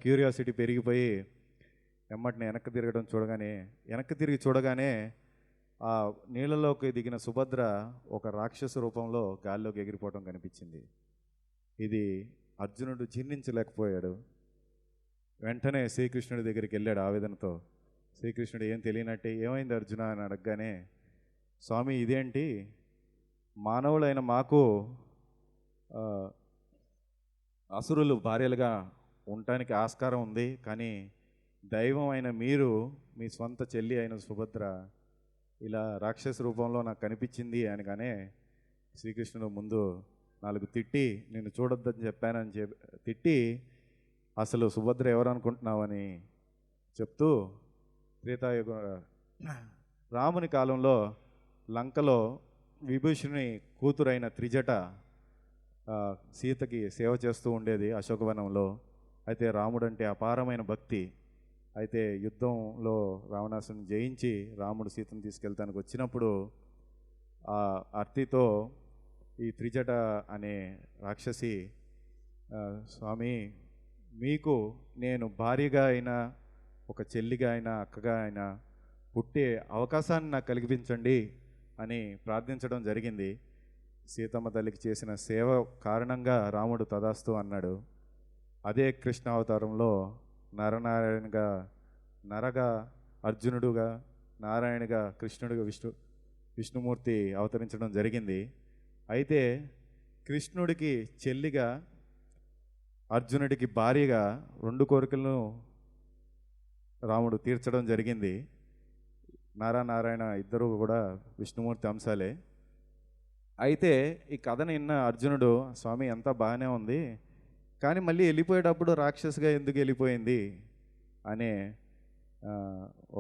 క్యూరియాసిటీ పెరిగిపోయి వెంబటిని వెనక్కి తిరిగి చూడగానే ఆ నీళ్ళలోకి దిగిన సుభద్ర ఒక రాక్షస రూపంలో గాల్లోకి ఎగిరిపోవడం కనిపించింది. ఇది అర్జునుడు జీర్ణించలేకపోయాడు. వెంటనే శ్రీకృష్ణుడి దగ్గరికి వెళ్ళాడు ఆవేదనతో. శ్రీకృష్ణుడు ఏం తెలియనట్టే ఏమైంది అర్జున అని అడగగానే, స్వామి ఇదేంటి, మానవులైన మాకు అసురులు భార్యలుగా ఉండటానికి ఆస్కారం ఉంది, కానీ దైవం అయిన మీరు మీ స్వంత చెల్లి అయిన సుభద్ర ఇలా రాక్షస రూపంలో నాకు కనిపించింది అనగానే శ్రీకృష్ణుడు ముందు 4 తిట్టి నేను చూడొద్దని చెప్పానని తిట్టి అసలు సుభద్ర ఎవరు అనుకుంటున్నావని చెప్తూ త్రేతాయుగ రాముని కాలంలో లంకలో విభీషణుని కూతురైన త్రిజట సీతకి సేవ చేస్తూ ఉండేది అశోకవనంలో. అయితే రాముడంటే అపారమైన భక్తి. అయితే యుద్ధంలో రావణాసుని జయించి రాముడు సీతను తీసుకెళ్తానికి వచ్చినప్పుడు ఆ అర్తితో ఈ త్రిజట అనే రాక్షసి, స్వామి మీకు నేను భార్యగా అయినా ఒక చెల్లిగా అయినా అక్కగా అయినా పుట్టే అవకాశాన్ని నాకు కలిగించండి అని ప్రార్థించడం జరిగింది. సీతమ్మ తల్లికి చేసిన సేవ కారణంగా రాముడు తదాస్తు అన్నాడు. అదే కృష్ణ అవతారంలో నరగా అర్జునుడుగా, నారాయణగా కృష్ణుడిగా విష్ణుమూర్తి అవతరించడం జరిగింది. అయితే కృష్ణుడికి చెల్లిగా, అర్జునుడికి భార్యగా 2 కోరికలను రాముడు తీర్చడం జరిగింది. నారాయణ ఇద్దరు కూడా విష్ణుమూర్తి అంశాలే. అయితే ఈ కథను విన్న అర్జునుడు, స్వామి అంతా బాగానే ఉంది, కానీ మళ్ళీ వెళ్ళిపోయేటప్పుడు రాక్షసుగా ఎందుకు వెళ్ళిపోయింది అనే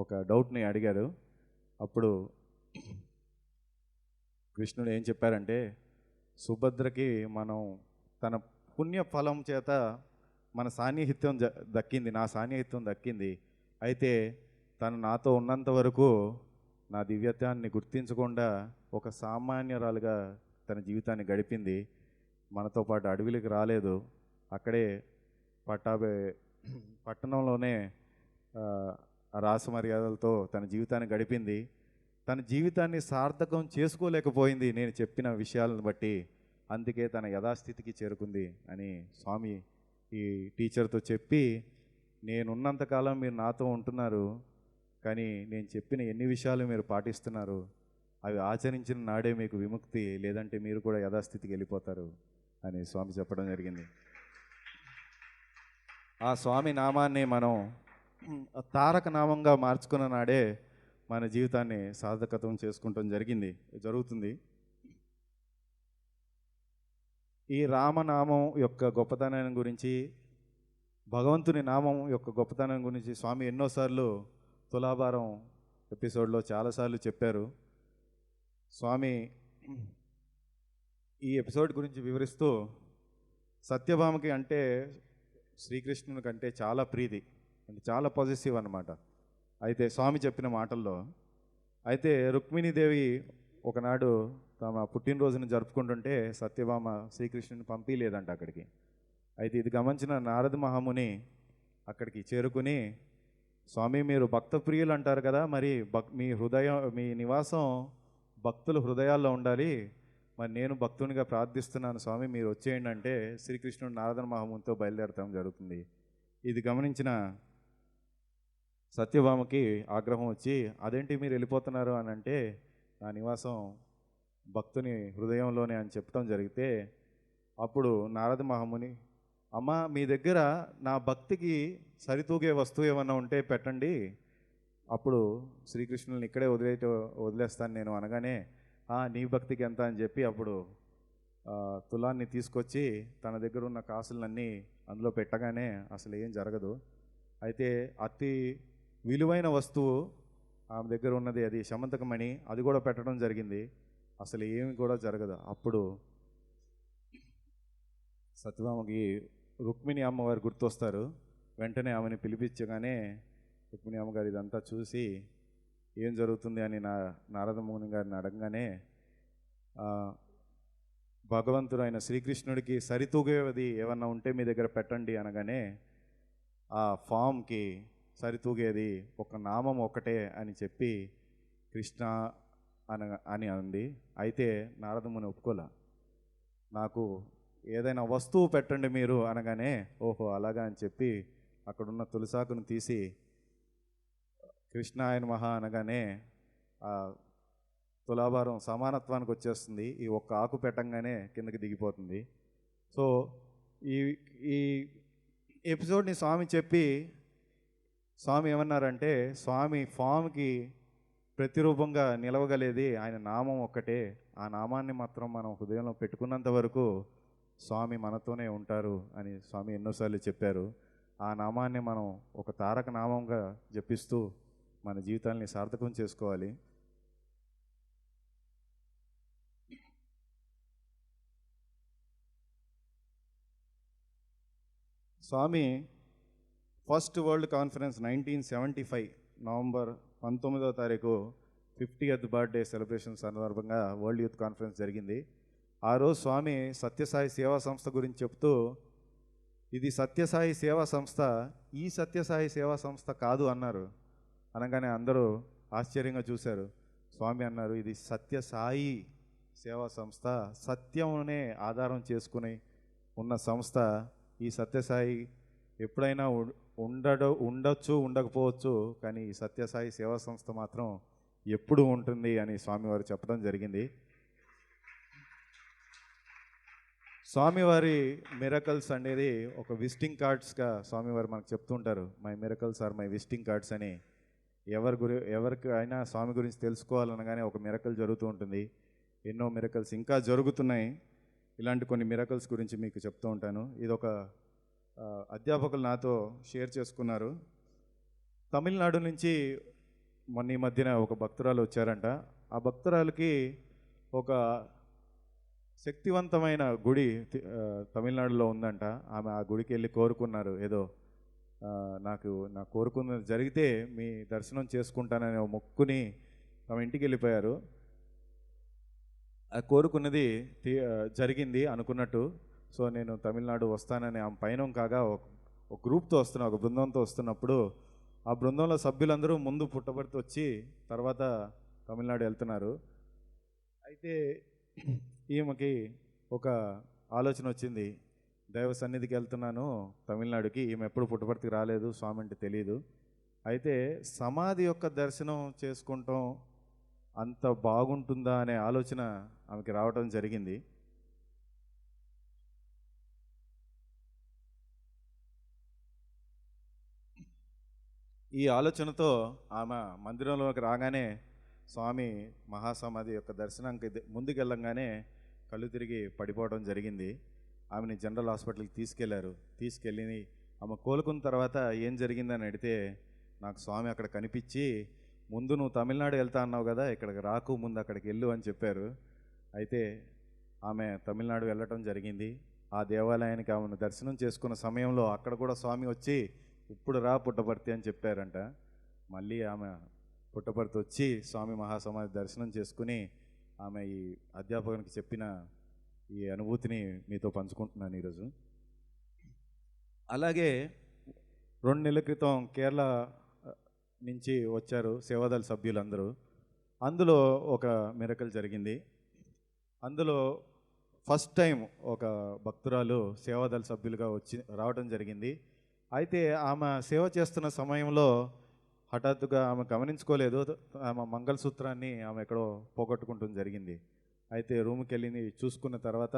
ఒక డౌట్ని అడిగాడు. అప్పుడు కృష్ణుడు ఏం చెప్పారంటే, సుభద్రకి మనం తన పుణ్యఫలం చేత మన సాన్నిహిత్యం దక్కింది, నా సాన్నిహిత్యం దక్కింది. అయితే తను నాతో ఉన్నంత వరకు నా దివ్యత్వాన్ని గుర్తించకుండా ఒక సామాన్యురాలుగా తన జీవితాన్ని గడిపింది. మనతో పాటు అడవిలోకి రాలేదు, అక్కడే పట్టణంలోనే రాసమర్యాదలతో తన జీవితాన్ని గడిపింది. తన జీవితాన్ని సార్థకం చేసుకోలేకపోయింది నేను చెప్పిన విషయాలను బట్టి, అందుకే తన యథాస్థితికి చేరుకుంది అని స్వామి ఈ టీచర్తో చెప్పి, నేనున్నంతకాలం మీరు నాతో ఉంటున్నారు, కానీ నేను చెప్పిన ఎన్ని విషయాలు మీరు పాటిస్తున్నారు, అవి ఆచరించిన నాడే మీకు విముక్తి, లేదంటే మీరు కూడా యథాస్థితికి వెళ్ళిపోతారు అని స్వామి చెప్పడం జరిగింది. ఆ స్వామి నామాన్ని మనం తారక నామంగా మార్చుకున్న నాడే మన జీవితాన్ని సార్థకతం చేసుకుంటాం జరుగుతుంది. ఈ రామనామం యొక్క గొప్పతనం గురించి, భగవంతుని నామం యొక్క గొప్పతనం గురించి స్వామి ఎన్నోసార్లు తులాభారం ఎపిసోడ్లో చాలాసార్లు చెప్పారు. స్వామి ఈ ఎపిసోడ్ గురించి వివరిస్తూ, సత్యభామకి అంటే శ్రీకృష్ణుని కంటే చాలా ప్రీతి, అంటే చాలా పాజిటివ్ అన్నమాట. అయితే స్వామి చెప్పిన మాటల్లో, అయితే రుక్మిణీదేవి ఒకనాడు తమ పుట్టినరోజును జరుపుకుంటుంటే సత్యభామ శ్రీకృష్ణుని పంపించలేదంట అక్కడికి. అయితే ఇది గమనించిన నారద మహాముని అక్కడికి చేరుకుని, స్వామి మీరు భక్త ప్రియులు అంటారు కదా, మరి మీ నివాసం భక్తుల హృదయాల్లో ఉండాలి, మరి నేను భక్తునిగా ప్రార్థిస్తున్నాను స్వామి, మీరు వచ్చేయండి అంటే శ్రీకృష్ణుడు నారద మహామునితో బయలుదేరటం జరుగుతుంది. ఇది గమనించిన సత్యభామకి ఆగ్రహం వచ్చి, అదేంటి మీరు వెళ్ళిపోతున్నారు అని అంటే, నా నివాసం భక్తుని హృదయంలోనే అని చెప్పడం జరిగితే, అప్పుడు నారద మహాముని, అమ్మ మీ దగ్గర నా భక్తికి సరితూగే వస్తువు ఏమన్నా ఉంటే పెట్టండి, అప్పుడు శ్రీకృష్ణుని ఇక్కడే వదిలేస్తాను నేను అనగానే, నీ భక్తికి ఎంత అని చెప్పి అప్పుడు తులాన్ని తీసుకొచ్చి తన దగ్గర ఉన్న కాసులన్నీ అందులో పెట్టగానే అసలు ఏం జరగదు. అయితే అతి విలువైన వస్తువు ఆమె దగ్గర ఉన్నది, అది శమంతకమణి, అది కూడా పెట్టడం జరిగింది. అసలు ఏమి కూడా జరగదు. అప్పుడు సత్యభామకి రుక్మిణి అమ్మవారు గుర్తొస్తారు. వెంటనే ఆమెని పిలిపించగానే రుక్మిణి అమ్మగారు ఇదంతా చూసి ఏం జరుగుతుంది అని నారదముని గారిని అడగగానే భగవంతుడైన శ్రీకృష్ణుడికి సరితూగేది ఏమన్నా ఉంటే మీ దగ్గర పెట్టండి అనగానే ఆ ఫామ్కి సరితూగేది ఒక నామం ఒకటే అని చెప్పి కృష్ణ అని అంది. అయితే నారదముని ఒప్పుకోలే. నాకు ఏదైనా వస్తువు పెట్టండి మీరు అనగానే ఓహో అలాగా అని చెప్పి అక్కడున్న తులసాకును తీసి కృష్ణాయన మహా అనగానే ఆ తులాభారం సమానత్వానికి వచ్చేస్తుంది. ఈ ఒక్క ఆకు పెట్టంగానే కిందకి దిగిపోతుంది. సో ఈ ఈ ఎపిసోడ్ని స్వామి చెప్పి స్వామి ఏమన్నారంటే, స్వామి ఫామ్కి ప్రతిరూపంగా నిలవగలేది ఆయన నామం ఒక్కటే. ఆ నామాన్ని మాత్రం మనం హృదయంలో పెట్టుకున్నంత వరకు స్వామి మనతోనే ఉంటారు అని స్వామి ఎన్నోసార్లు చెప్పారు. ఆ నామాన్ని మనం ఒక తారక నామంగా జపిస్తూ మన జీవితాన్ని సార్థకం చేసుకోవాలి. స్వామి ఫస్ట్ వరల్డ్ కాన్ఫరెన్స్ 1975 నవంబర్ 19వ తారీఖు 50th బర్త్డే సెలబ్రేషన్ సందర్భంగా వరల్డ్ యూత్ కాన్ఫరెన్స్ జరిగింది. ఆ రోజు స్వామి సత్యసాయి సేవా సంస్థ గురించి చెప్తూ, ఇది సత్యసాయి సేవా సంస్థ, ఈ సత్యసాయి సేవా సంస్థ కాదు అన్నారు. అనగానే అందరూ ఆశ్చర్యంగా చూశారు. స్వామి అన్నారు, ఇది సత్యసాయి సేవా సంస్థ, సత్యంనే ఆధారం చేసుకుని ఉన్న సంస్థ. ఈ సత్యసాయి ఎప్పుడైనా ఉండొచ్చు, ఉండకపోవచ్చు, కానీ ఈ సత్యసాయి సేవా సంస్థ మాత్రం ఎప్పుడు ఉంటుంది అని స్వామివారు చెప్పడం జరిగింది. స్వామివారి మిరకల్స్ అనేది ఒక విజిటింగ్ కార్డ్స్గా స్వామివారు మనకు చెప్తుంటారు. My miracles are my visiting cards అని. ఎవరికి అయినా స్వామి గురించి తెలుసుకోవాలనగానే ఒక మిరకల్ జరుగుతూ ఉంటుంది. ఎన్నో మిరకల్స్ ఇంకా జరుగుతున్నాయి. ఇలాంటి కొన్ని మిరకల్స్ గురించి మీకు చెప్తూ ఉంటాను. ఇదొక అధ్యాపకులు నాతో షేర్ చేసుకున్నారు. తమిళనాడు నుంచి మొన్న ఈ మధ్యన ఒక భక్తురాలు వచ్చారంట. ఆ భక్తురాలకి ఒక శక్తివంతమైన గుడి తమిళనాడులో ఉందంట. ఆమె ఆ గుడికి వెళ్ళి కోరుకున్నారు, ఏదో నాకు కోరుకున్నది జరిగితే మీ దర్శనం చేసుకుంటానని మొక్కుని తమ ఇంటికి వెళ్ళిపోయారు. ఆ కోరుకున్నది జరిగింది అనుకున్నట్టు. సో నేను తమిళనాడు వస్తానని ఆమె పైన కాగా ఒక గ్రూప్తో వస్తున్నా, ఒక బృందంతో వస్తున్నప్పుడు ఆ బృందంలో సభ్యులందరూ ముందు పుట్టబడితే వచ్చి తర్వాత తమిళనాడు వెళ్తున్నారు. అయితే ఈమెకి ఒక ఆలోచన వచ్చింది, దైవ సన్నిధికి వెళ్తున్నాను తమిళనాడుకి, ఈమె ఎప్పుడు పుట్టపర్తికి రాలేదు, స్వామి అంటే తెలియదు. అయితే సమాధి యొక్క దర్శనం చేసుకుంటాం అంత బాగుంటుందా అనే ఆలోచన ఆమెకి రావడం జరిగింది. ఈ ఆలోచనతో ఆమె మందిరంలోకి రాగానే స్వామి మహాసమాధి యొక్క దర్శనానికి ముందుకెళ్ళంగానే కళ్ళు తిరిగి పడిపోవడం జరిగింది. ఆమెని జనరల్ హాస్పిటల్కి తీసుకెళ్ళి ఆమె కోలుకున్న తర్వాత ఏం జరిగిందని అడిగితే, నాకు స్వామి అక్కడ కనిపించి, ముందు నువ్వు తమిళనాడు వెళ్తా అన్నావు కదా, ఇక్కడికి రాకు, ముందు అక్కడికి వెళ్ళు అని చెప్పారు. అయితే ఆమె తమిళనాడు వెళ్ళటం జరిగింది. ఆ దేవాలయానికి ఆమెను దర్శనం చేసుకున్న సమయంలో అక్కడ కూడా స్వామి వచ్చి, ఇప్పుడు రా పుట్టపర్తి అని చెప్పారంట. మళ్ళీ ఆమె పుట్టపర్తి వచ్చి స్వామి మహాసమాధి దర్శనం చేసుకుని ఆమె ఈ అధ్యాపకునికి చెప్పిన ఈ అనుభూతిని మీతో పంచుకుంటున్నాను ఈరోజు. అలాగే 2 నెలల క్రితం కేరళ నుంచి వచ్చారు సేవాదళ సభ్యులందరూ. అందులో ఒక మిరకల్ జరిగింది. అందులో ఫస్ట్ టైం ఒక భక్తురాలు సేవాదళ సభ్యులుగా రావడం జరిగింది. అయితే ఆమె సేవ చేస్తున్న సమయంలో హఠాత్తుగా ఆమె గమనించుకోలేదు, ఆమె మంగళసూత్రాన్ని ఆమె ఎక్కడో పోగొట్టుకుంటం జరిగింది. అయితే రూమ్కి వెళ్ళి చూసుకున్న తర్వాత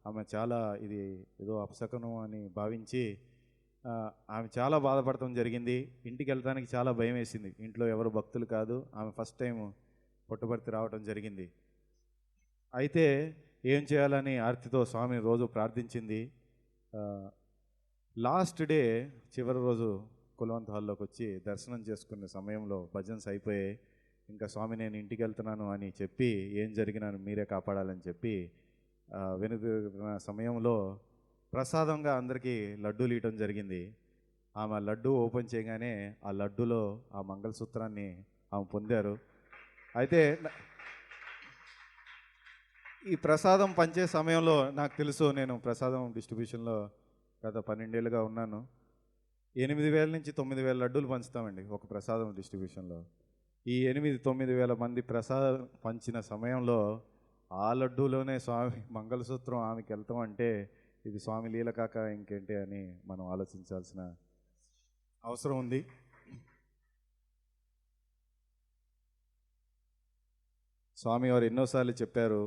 ఆమె చాలా ఇది ఏదో అపశకనం అని భావించి ఆమె చాలా బాధపడటం జరిగింది. ఇంటికి వెళ్ళడానికి చాలా భయం వేసింది. ఇంట్లో ఎవరు భక్తులు కాదు, ఆమె ఫస్ట్ టైం పుట్టపర్తి రావడం జరిగింది. అయితే ఏం చేయాలని ఆర్తితో స్వామిని రోజు ప్రార్థించింది. లాస్ట్ డే చివరి రోజు కులవంత్ హాల్లోకి వచ్చి దర్శనం చేసుకునే సమయంలో భజన్స్ అయిపోయాయి. ఇంకా స్వామి నేను ఇంటికి వెళ్తున్నాను అని చెప్పి ఏం జరిగినా మీరే కాపాడాలని చెప్పి వెనుదిరిగిన సమయంలో ప్రసాదంగా అందరికీ లడ్డూలు ఇవ్వడం జరిగింది. ఆమె లడ్డు ఓపెన్ చేయగానే ఆ లడ్డూలో ఆ మంగళసూత్రాన్ని ఆమె పొందారు. అయితే ఈ ప్రసాదం పంచే సమయంలో నాకు తెలుసు, నేను ప్రసాదం డిస్ట్రిబ్యూషన్లో గత 12 ఏళ్ళుగా ఉన్నాను. 8,000 నుంచి 9,000 లడ్డూలు పంచుతామండి ఒక ప్రసాదం డిస్ట్రిబ్యూషన్లో. ఈ 8,000-9,000 మంది ప్రసాదం పంచిన సమయంలో ఆ లడ్డూలోనే స్వామి మంగళసూత్రం ఆమెకి వెళ్తాం అంటే ఇది స్వామి లీల కాక ఇంకేంటి అని మనం ఆలోచించాల్సిన అవసరం ఉంది. స్వామి వారు ఎన్నోసార్లు చెప్పారు,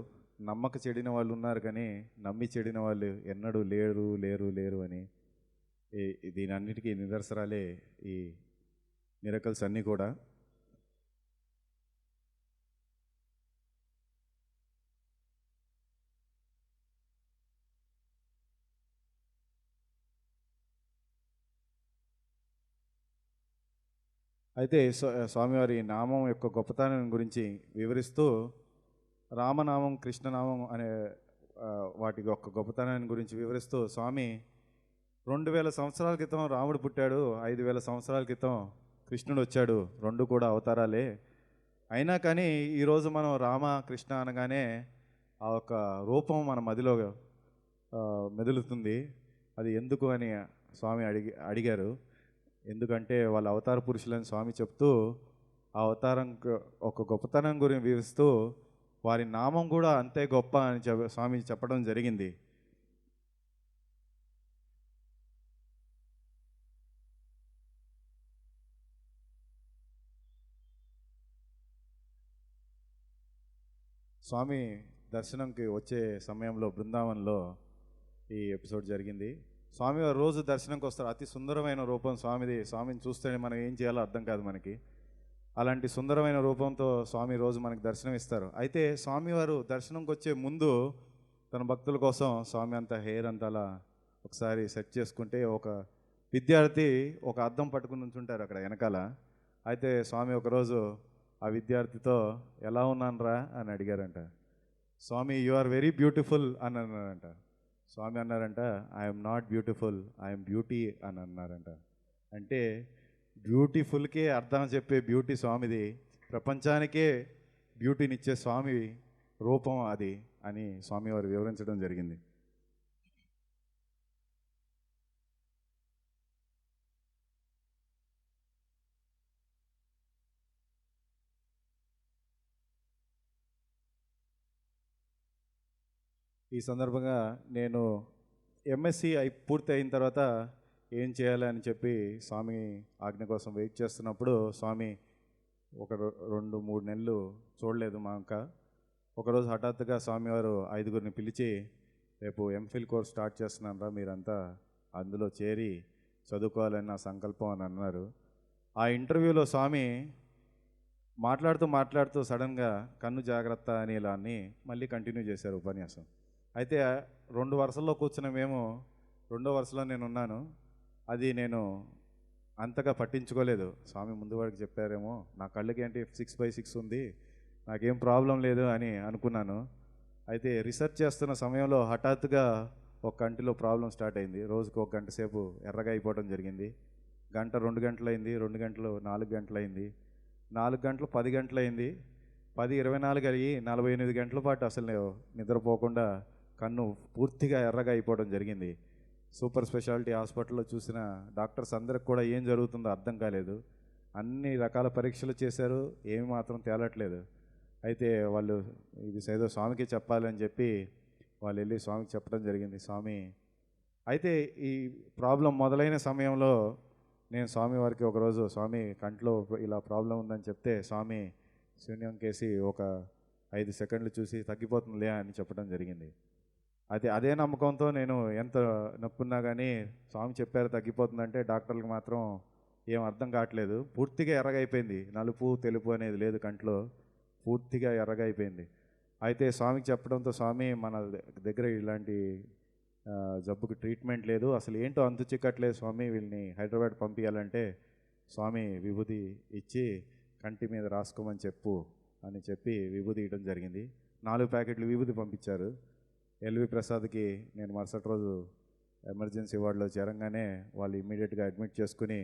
నమ్మక చెడిన వాళ్ళు ఉన్నారు కానీ నమ్మి చెడిన వాళ్ళు ఎన్నడూ లేరు అని. దీనన్నిటికీ నిదర్శనాలే ఈ మిరకల్స్ అన్నీ కూడా. అయితే స్వామివారి నామం యొక్క గొప్పతనం గురించి వివరిస్తూ రామనామం, కృష్ణనామం అనే వాటి యొక్క గొప్పతనాన్ని గురించి వివరిస్తూ స్వామి 2000 సంవత్సరాల క్రితం రాముడు పుట్టాడు, 5,000 సంవత్సరాల క్రితం కృష్ణుడు వచ్చాడు, రెండు కూడా అవతారాలే. అయినా కానీ ఈరోజు మనం రామ కృష్ణ అనగానే ఆ ఒక రూపం మన మదిలో మెదులుతుంది. అది ఎందుకు అని స్వామి అడిగారు. ఎందుకంటే వాళ్ళ అవతార పురుషులని స్వామి చెప్తూ ఆ అవతారం ఒక గొప్పతనం గురించి వివరిస్తూ వారి నామం కూడా అంతే గొప్ప అని స్వామి చెప్పడం జరిగింది. స్వామి దర్శనంకి వచ్చే సమయంలో బృందావనంలో ఈ ఎపిసోడ్ జరిగింది. స్వామివారు రోజు దర్శనంకి వస్తారు. అతి సుందరమైన రూపం స్వామిది. స్వామిని చూస్తేనే మనం ఏం చేయాలో అర్థం కాదు మనకి. అలాంటి సుందరమైన రూపంతో స్వామి రోజు మనకి దర్శనం ఇస్తారు. అయితే స్వామివారు దర్శనంకి వచ్చే ముందు తన భక్తుల కోసం స్వామి అంత హెయిర్ అంతా అలా ఒకసారి సెట్ చేసుకుంటే ఒక విద్యార్థి ఒక అద్దం పట్టుకుని ఉంచుంటారు అక్కడ వెనకాల. అయితే స్వామి ఒకరోజు ఆ విద్యార్థితో ఎలా ఉన్నానరా అని అడిగారంట. స్వామి యు ఆర్ వెరీ బ్యూటిఫుల్ అని అన్నారంట. స్వామి అన్నారంట I'm not beautiful, I'm beauty అని అన్నారంట. అంటే బ్యూటిఫుల్కే అర్థం చెప్పే బ్యూటీ స్వామిది, ప్రపంచానికే బ్యూటీనిచ్చే స్వామి రూపం అది అని స్వామివారు వివరించడం జరిగింది. ఈ సందర్భంగా నేను ఎంఎస్సి పూర్తి అయిన తర్వాత ఏం చేయాలని చెప్పి స్వామి ఆజ్ఞ కోసం వెయిట్ చేస్తున్నప్పుడు స్వామి ఒక 2-3 నెలలు చూడలేదు మా ఇంకా. ఒకరోజు హఠాత్తుగా స్వామివారు 5గురిని పిలిచి రేపు ఎంఫిల్ కోర్స్ స్టార్ట్ చేస్తున్నారా, మీరంతా అందులో చేరి చదువుకోవాలని నా సంకల్పం అని అన్నారు. ఆ ఇంటర్వ్యూలో స్వామి మాట్లాడుతూ సడన్గా కన్ను జాగ్రత్త అని ఇలా అని మళ్ళీ కంటిన్యూ చేశారు ఉపన్యాసం. అయితే 2 వరుసల్లో కూర్చున్న మేము 2వ వరుసలో నేను ఉన్నాను. అది నేను అంతగా పట్టించుకోలేదు. స్వామి ముందు వాడికి చెప్పారేమో, నా కళ్ళకి ఏంటి 6/6 ఉంది, నాకేం ప్రాబ్లం లేదు అని అనుకున్నాను. అయితే రీసెర్చ్ చేస్తున్న సమయంలో హఠాత్తుగా ఒక కంటిలో ప్రాబ్లం స్టార్ట్ అయింది. రోజుకు 1 గంట సేపు ఎర్రగా అయిపోవడం జరిగింది. గంట 2 గంటలైంది, 2 గంటలు 4 గంటలైంది, 4 గంటలు 10 గంటలైంది, 10-24 అయ్యి 48 గంటల పాటు అసలు నిద్రపోకుండా కన్ను పూర్తిగా ఎర్రగా అయిపోవడం జరిగింది. సూపర్ స్పెషాలిటీ హాస్పిటల్లో చూసిన డాక్టర్స్ అందరికి కూడా ఏం జరుగుతుందో అర్థం కాలేదు. అన్ని రకాల పరీక్షలు చేశారు, ఏమి మాత్రం తేలట్లేదు. అయితే వాళ్ళు ఇది ఏదో స్వామికి చెప్పాలని చెప్పి వాళ్ళు వెళ్ళి స్వామికి చెప్పడం జరిగింది. స్వామి అయితే ఈ ప్రాబ్లం మొదలైన సమయంలో నేను స్వామి వారికి ఒకరోజు స్వామి కంట్లో ఇలా ప్రాబ్లం ఉందని చెప్తే స్వామి శూన్యం కేసి ఒక 5 సెకండ్లు చూసి తగ్గిపోతుందిలే అని చెప్పడం జరిగింది. అయితే అదే నమ్మకంతో నేను ఎంత నొప్పున్నా కానీ స్వామి చెప్పారు తగ్గిపోతుందంటే డాక్టర్లకు మాత్రం ఏం అర్థం కావట్లేదు. పూర్తిగా ఎర్రగా అయిపోయింది, నలుపు తెలుపు అనేది లేదు కంట్లో, పూర్తిగా ఎర్రగా అయిపోయింది. అయితే స్వామికి చెప్పడంతో స్వామి మన దగ్గర ఇలాంటి జబ్బుకి ట్రీట్మెంట్ లేదు, అసలు ఏంటో అంతు చిక్కట్లేదు స్వామి, వీళ్ళని హైదరాబాద్ పంపించాలంటే స్వామి విభూది ఇచ్చి కంటి మీద రాసుకోమని చెప్పు అని చెప్పి విభూది ఇవ్వడం జరిగింది. 4 ప్యాకెట్లు విభూది పంపించారు. ఎల్వి ప్రసాద్కి నేను మరుసటి రోజు ఎమర్జెన్సీ వార్డులో చేరంగానే వాళ్ళు ఇమ్మీడియట్గా అడ్మిట్ చేసుకుని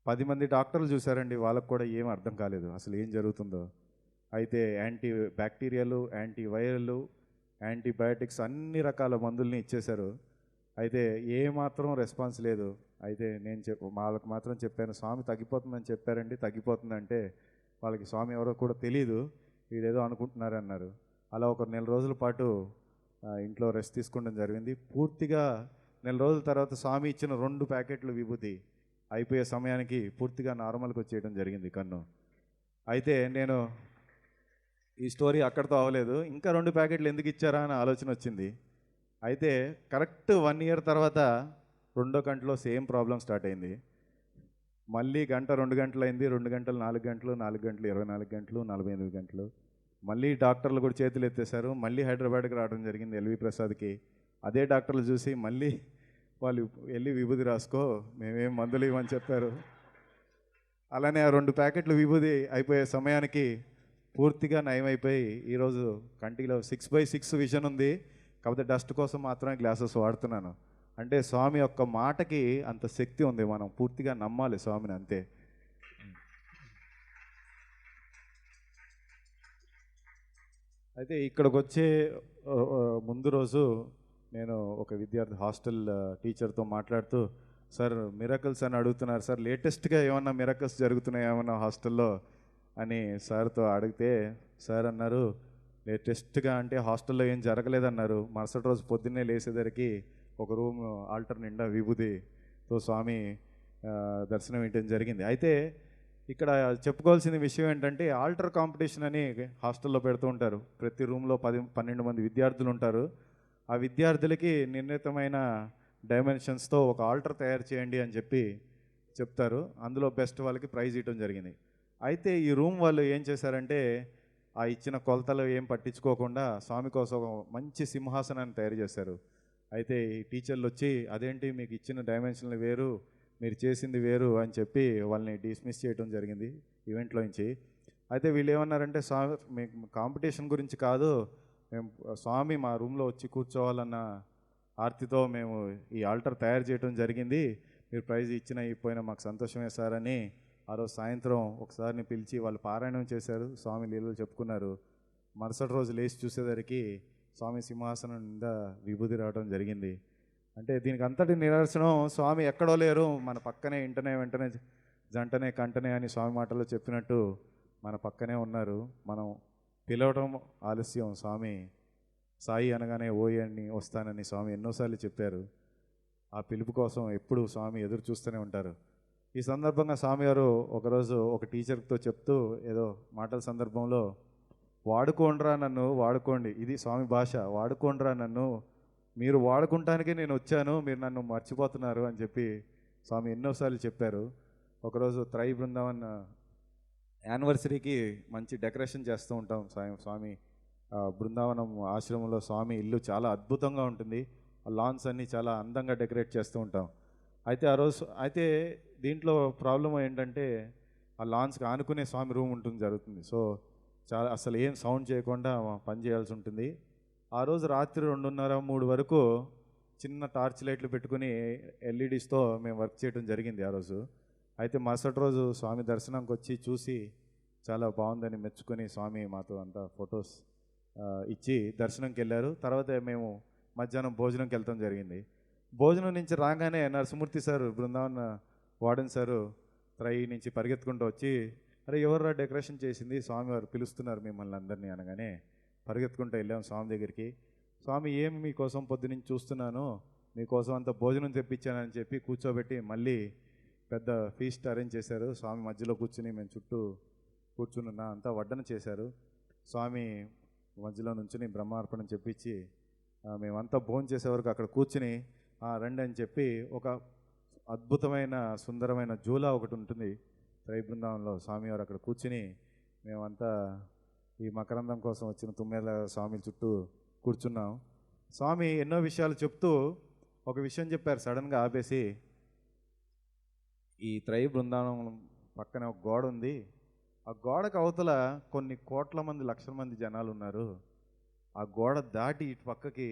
10 మంది డాక్టర్లు చూశారండి. వాళ్ళకు కూడా ఏం అర్థం కాలేదు అసలు ఏం జరుగుతుందో. అయితే anti bacterial, anti viral, antibiotics అన్ని రకాల మందుల్ని ఇచ్చేశారు. అయితే ఏమాత్రం రెస్పాన్స్ లేదు. అయితే నేను వాళ్ళకి మాత్రం చెప్పాను, స్వామి తగ్గిపోతుందని చెప్పారండి, తగ్గిపోతుందంటే వాళ్ళకి స్వామి ఎవరో కూడా తెలియదు, వీడేదో అనుకుంటున్నారన్నారు. అలా ఒక 1 నెల రోజుల పాటు ఇంట్లో రెస్ట్ తీసుకోవడం జరిగింది. పూర్తిగా 1 నెల రోజుల తర్వాత స్వామి ఇచ్చిన 2 ప్యాకెట్లు విభూతి అయిపోయే సమయానికి పూర్తిగా నార్మల్కి వచ్చేయడం జరిగింది కన్ను. అయితే నేను ఈ స్టోరీ అక్కడితో అవ్వలేదు, ఇంకా 2 ప్యాకెట్లు ఎందుకు ఇచ్చారా అని ఆలోచన వచ్చింది. అయితే కరెక్ట్ 1 ఇయర్ తర్వాత 2వ కంటిలో సేమ్ ప్రాబ్లం స్టార్ట్ అయింది. మళ్ళీ 1 గంట 2 గంటలు అయింది, 2 గంటలు 4 గంటలు, 4 గంటలు 24 గంటలు, 48 గంటలు. మళ్ళీ డాక్టర్లు కూడా చేతులు ఎత్తేసారు. మళ్ళీ హైదరాబాద్కి రావడం జరిగింది ఎల్వి ప్రసాద్కి. అదే డాక్టర్లు చూసి మళ్ళీ వాళ్ళు వెళ్ళి విభూది రాసుకో, మేమేం మందులు ఇవ్వమని చెప్పారు. అలానే ఆ 2 ప్యాకెట్లు విభూది అయిపోయే సమయానికి పూర్తిగా నయమైపోయి ఈరోజు కంటిలో 6/6 విజన్ ఉంది. కాకపోతే డస్ట్ కోసం మాత్రమే గ్లాసెస్ వాడుతున్నాను. అంటే స్వామి యొక్క మాటకి అంత శక్తి ఉంది, మనం పూర్తిగా నమ్మాలి స్వామిని, అంతే. అయితే ఇక్కడికి వచ్చే ముందు రోజు నేను ఒక విద్యార్థి హాస్టల్ టీచర్తో మాట్లాడుతూ, సార్ మిరకల్స్ అని అడుగుతున్నారు సార్, లేటెస్ట్గా ఏమన్నా మిరకల్స్ జరుగుతున్నాయి ఏమన్నా హాస్టల్లో అని సార్తో అడిగితే సార్ అన్నారు, లేటెస్ట్గా అంటే హాస్టల్లో ఏం జరగలేదన్నారు. మరుసటి రోజు పొద్దున్నే లేసేసరికి ఒక రూమ్ ఆల్టర్ నిండా విభూతితో స్వామి దర్శనం ఇవ్వడం జరిగింది. అయితే ఇక్కడ చెప్పుకోవాల్సిన విషయం ఏంటంటే ఆల్టర్ కాంపిటీషన్ అని హాస్టల్లో పెడుతూ ఉంటారు. ప్రతి రూమ్లో 10-12 మంది విద్యార్థులు ఉంటారు. ఆ విద్యార్థులకి నిర్ణీతమైన డైమెన్షన్స్తో ఒక ఆల్టర్ తయారు చేయండి అని చెప్పి చెప్తారు. అందులో బెస్ట్ వాళ్ళకి ప్రైజ్ ఇవ్వడం జరిగింది. అయితే ఈ రూమ్ వాళ్ళు ఏం చేశారంటే ఆ ఇచ్చిన కొలతలు ఏం పట్టించుకోకుండా స్వామి కోసం ఒక మంచి సింహాసనాన్ని తయారు చేశారు. అయితే ఈ టీచర్లు వచ్చి అదేంటి మీకు ఇచ్చిన డైమెన్షన్లు వేరు, మీరు చేసింది వేరు అని చెప్పి వాళ్ళని డిస్మిస్ చేయడం జరిగింది ఈవెంట్లో నుంచి. అయితే వీళ్ళు ఏమన్నారంటే స్వామి మీకు కాంపిటీషన్ గురించి కాదు, మేము స్వామి మా రూమ్లో వచ్చి కూర్చోవాలన్న ఆర్తితో మేము ఈ ఆల్టర్ తయారు చేయడం జరిగింది, మీరు ప్రైజ్ ఇచ్చినా ఇచ్చిపోయినా మాకు సంతోషమే సార్ అని ఆ రోజు సాయంత్రం ఒకసారిని పిలిచి వాళ్ళు పారాయణం చేశారు, స్వామి లీలలు చెప్పుకున్నారు. మరుసటి రోజు లేచి చూసేసరికి స్వామి సింహాసనం నిండా విభూతి రావడం జరిగింది. అంటే దీనికి అంతటి నిదర్శనం స్వామి ఎక్కడో లేరు, మన పక్కనే ఇంటనే వెంటనే జంటనే కంటనే అని స్వామి మాటల్లో చెప్పినట్టు మన పక్కనే ఉన్నారు. మనం పిలవడం ఆలస్యం, స్వామి సాయి అనగానే ఓయి అని వస్తానని స్వామి ఎన్నోసార్లు చెప్పారు. ఆ పిలుపు కోసం ఎప్పుడు స్వామి ఎదురు చూస్తూనే ఉంటారు. ఈ సందర్భంగా స్వామి గారు ఒకరోజు ఒక టీచర్తో చెప్తూ ఏదో మాటల సందర్భంలో, వాడుకోండ్రా నన్ను, వాడుకోండి, ఇది స్వామి భాష, వాడుకోండ్రా నన్ను, మీరు వాడుకుంటానికే నేను వచ్చాను, మీరు నన్ను మర్చిపోతున్నారు అని చెప్పి స్వామి ఎన్నోసార్లు చెప్పారు. ఒకరోజు త్రై బృందావన్ యానివర్సరీకి మంచి డెకరేషన్ చేస్తూ ఉంటాం. స్వామి బృందావనం ఆశ్రమంలో స్వామి ఇల్లు చాలా అద్భుతంగా ఉంటుంది. ఆ లాన్స్ అన్నీ చాలా అందంగా డెకరేట్ చేస్తూ ఉంటాం. అయితే ఆ రోజు దీంట్లో ప్రాబ్లం ఏంటంటే ఆ లాన్స్కి ఆనుకునే స్వామి రూమ్ ఉంటుంది జరుగుతుంది. సో చాలా అసలు ఏం సౌండ్ చేయకుండా పని చేయాల్సి ఉంటుంది. ఆ రోజు రాత్రి 2:30-3 వరకు చిన్న టార్చ్ లైట్లు పెట్టుకుని ఎల్ఈడీస్తో మేము వర్క్ చేయడం జరిగింది ఆ రోజు. అయితే మరుసటి రోజు స్వామి దర్శనంకి వచ్చి చూసి చాలా బాగుందని మెచ్చుకొని స్వామి మాతో అంతా ఫొటోస్ ఇచ్చి దర్శనంకి వెళ్ళారు. తర్వాత మేము మధ్యాహ్నం భోజనంకి వెళ్తాం జరిగింది. భోజనం నుంచి రాగానే Narasimhamurthy sir, Brindavan warden sir త్రై నుంచి పరిగెత్తుకుంటూ వచ్చి, అరే ఎవర్రా డెకరేషన్ చేసింది, స్వామివారు పిలుస్తున్నారు మిమ్మల్ని అందరినీ అనగానే పరిగెత్తుకుంటూ వెళ్ళాము స్వామి దగ్గరికి. స్వామి ఏమి మీకోసం పొద్దునుంచి చూస్తున్నాను, మీకోసం అంత భోజనం తెప్పించానని చెప్పి కూర్చోబెట్టి మళ్ళీ పెద్ద ఫీస్ట్ అరేంజ్ చేశారు. స్వామి మధ్యలో కూర్చుని మేము చుట్టూ కూర్చున్నా అంతా వడ్డన చేశారు. స్వామి మధ్యలో నుంచుని బ్రహ్మార్పణం చెప్పించి మేమంతా భోజనం చేసే వరకు అక్కడ కూర్చుని రండి అని చెప్పి ఒక అద్భుతమైన సుందరమైన జూలా ఒకటి ఉంటుంది త్రై బృందావనంలో. స్వామివారు అక్కడ కూర్చుని మేమంతా ఈ మకరందం కోసం వచ్చిన తుమ్మేల స్వామి చుట్టూ కూర్చున్నాం. స్వామి ఎన్నో విషయాలు చెప్తూ ఒక విషయం చెప్పారు సడన్గా ఆపేసి, ఈ త్రయ బృందావనం పక్కన ఒక గోడ ఉంది, ఆ గోడకు అవతల కొన్ని కోట్ల మంది లక్షల మంది జనాలు ఉన్నారు, ఆ గోడ దాటి ఇటు పక్కకి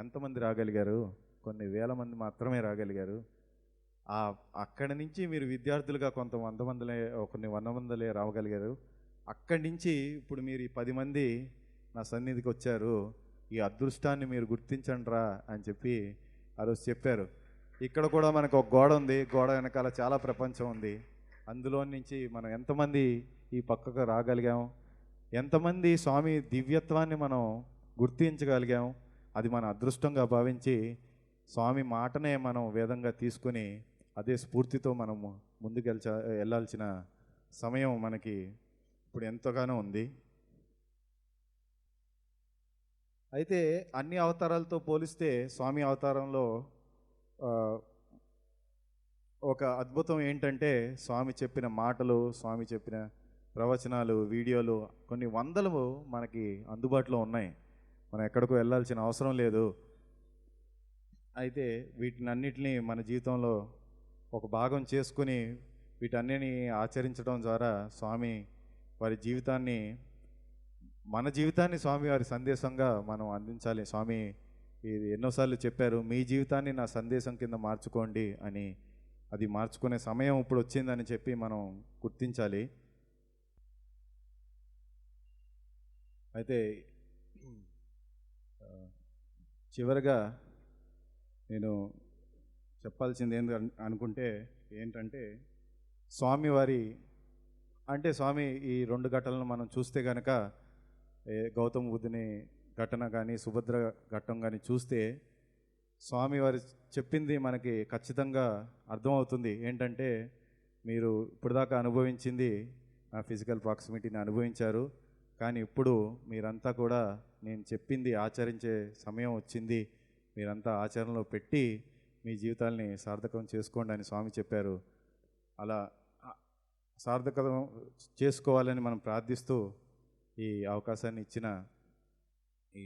ఎంతమంది రాగలిగారు, కొన్ని వేల మంది మాత్రమే రాగలిగారు. అక్కడి నుంచి మీరు విద్యార్థులుగా కొన్ని వంద మందిలే రాగలిగారు. అక్కడి నుంచి ఇప్పుడు మీరు ఈ 10 మంది నా సన్నిధికి వచ్చారు, ఈ అదృష్టాన్ని మీరు గుర్తించండి రా అని చెప్పి ఆ రోజు చెప్పారు. ఇక్కడ కూడా మనకు ఒక గోడ ఉంది, గోడ వెనకాల చాలా ప్రపంచం ఉంది. అందులో నుంచి మనం ఎంతమంది ఈ పక్కకు రాగలిగాం, ఎంతమంది స్వామి దివ్యత్వాన్ని మనం గుర్తించగలిగాం, అది మన అదృష్టంగా భావించి స్వామి మాటనే మనం వేదంగా తీసుకుని అదే స్ఫూర్తితో మనము ముందుకు వెళ్ళాల్సిన సమయం మనకి ఇప్పుడు ఎంతగానో ఉంది. అయితే అన్ని అవతారాలతో పోలిస్తే స్వామి అవతారంలో ఒక అద్భుతం ఏంటంటే, స్వామి చెప్పిన మాటలు, స్వామి చెప్పిన ప్రవచనాలు, వీడియోలు కొన్ని వందలు మనకి అందుబాటులో ఉన్నాయి. మనం ఎక్కడికో వెళ్ళాల్సిన అవసరం లేదు. అయితే వీటినన్నిటినీ మన జీవితంలో ఒక భాగం చేసుకుని వీటన్నిటిని ఆచరించడం ద్వారా స్వామి వారి జీవితాన్ని, మన జీవితాన్ని స్వామి వారి సందేశంగా మనం అందించాలి. స్వామి ఇది ఎన్నోసార్లు చెప్పారు, మీ జీవితాన్ని నా సందేశం కింద మార్చుకోండి అని. అది మార్చుకునే సమయం ఇప్పుడు వచ్చిందని చెప్పి మనం గుర్తించాలి. అయితే చివరగా నేను చెప్పాల్సింది ఏంటంటే స్వామివారి అంటే స్వామి ఈ 2 ఘటనలను మనం చూస్తే కనుక, గౌతమ బుద్ధుని ఘటన కానీ సుభద్ర ఘట్టం కానీ చూస్తే స్వామివారి చెప్పింది మనకి ఖచ్చితంగా అర్థమవుతుంది. ఏంటంటే, మీరు ఇప్పటిదాకా అనుభవించింది నా ఫిజికల్ ప్రాక్సిమిటీని అనుభవించారు, కానీ ఇప్పుడు మీరంతా కూడా నేను చెప్పింది ఆచరించే సమయం వచ్చింది, మీరంతా ఆచరణలో పెట్టి మీ జీవితాల్ని సార్థకం చేసుకోండి అని స్వామి చెప్పారు. అలా సార్థకం చేసుకోవాలని మనం ప్రార్థిస్తూ ఈ అవకాశాన్ని ఇచ్చిన ఈ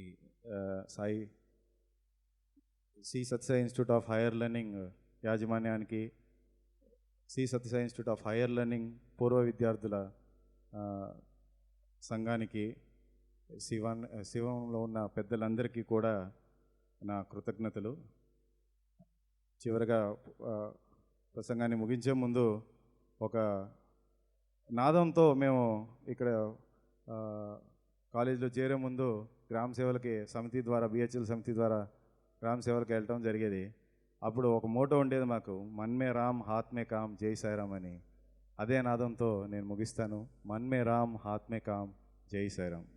Sri Sathya Sai Institute of Higher Learning యాజమాన్యానికి, Sri Sathya Sai Institute of Higher Learning పూర్వ విద్యార్థుల సంఘానికి, శివంలో ఉన్న పెద్దలందరికీ కూడా నా కృతజ్ఞతలు. చివరగా ప్రసంగాన్ని ముగించే ముందు ఒక నాదంతో మేము ఇక్కడ కాలేజీలో చేరే ముందు గ్రామ సేవలకి సమితి ద్వారా, బిహెచ్ఎల్ సమితి ద్వారా గ్రామ సేవలకు వెళ్ళటం జరిగేది. అప్పుడు ఒక మోటో ఉండేది మాకు, మన్మే రామ్ హాత్మే కామ్ జై సాయిరామ్ అని. అదే నాదంతో నేను ముగిస్తాను. మన్మే రామ్ హాత్మే కామ్ జై సాయిరామ్.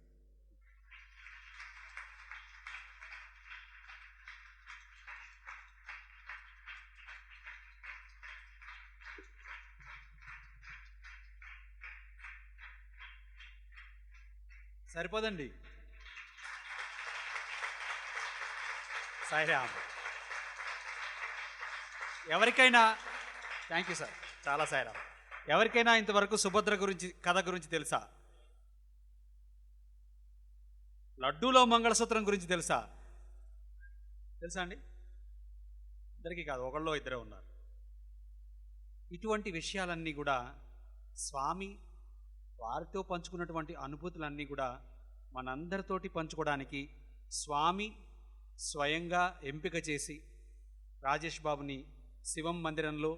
సరిపోదండి. సాయిరామ్. ఎవరికైనా థ్యాంక్ యూ సార్, చాలా సాయిరామ్. ఎవరికైనా ఇంతవరకు సుభద్ర కథ గురించి తెలుసా? లడ్డూలో మంగళసూత్రం గురించి తెలుసా అండి? ఇద్దరికీ కాదు, ఒకళ్ళో ఇద్దరే ఉన్నారు. ఇటువంటి విషయాలన్నీ కూడా స్వామి వారితో పంచుకున్నటువంటి అనుభూతులన్నీ కూడా మనందరితోటి పంచుకోవడానికి స్వామి స్వయంగా ఎంపిక చేసి రాజేష్ బాబుని శివం మందిరంలో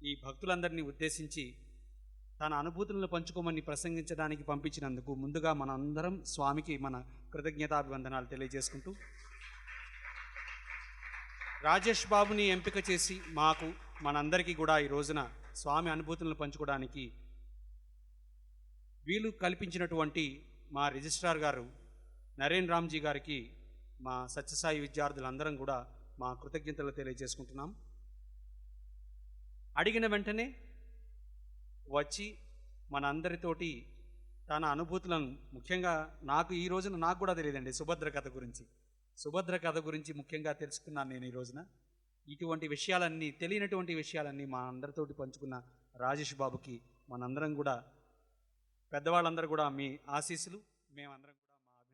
ఈ భక్తులందరినీ ఉద్దేశించి తన అనుభూతులను పంచుకోమని ప్రసంగించడానికి పంపించినందుకు ముందుగా మనందరం స్వామికి మన కృతజ్ఞతాభివందనాలు తెలియజేసుకుంటూ, రాజేష్ బాబుని ఎంపిక చేసి మాకు మనందరికీ కూడా ఈ రోజున స్వామి అనుభూతులను పంచుకోవడానికి వీలు కల్పించినటువంటి మా రిజిస్ట్రార్ గారు నరేన్ రామ్జీ గారికి మా సత్యసాయి విద్యార్థులందరం కూడా మా కృతజ్ఞతలు తెలియజేసుకుంటున్నాం. అడిగిన వెంటనే వచ్చి మన అందరితోటి తన అనుభూతులను, ముఖ్యంగా ఈ రోజున నాకు కూడా తెలియదండి సుభద్ర కథ గురించి ముఖ్యంగా తెలుసుకున్నాను నేను ఈ రోజున. ఇటువంటి విషయాలన్నీ, తెలియనటువంటి విషయాలన్నీ మా అందరితోటి పంచుకున్న రాజేష్ బాబుకి మనందరం కూడా పెద్దవాళ్ళందరూ కూడా మీ ఆశీస్సులు మేమందరం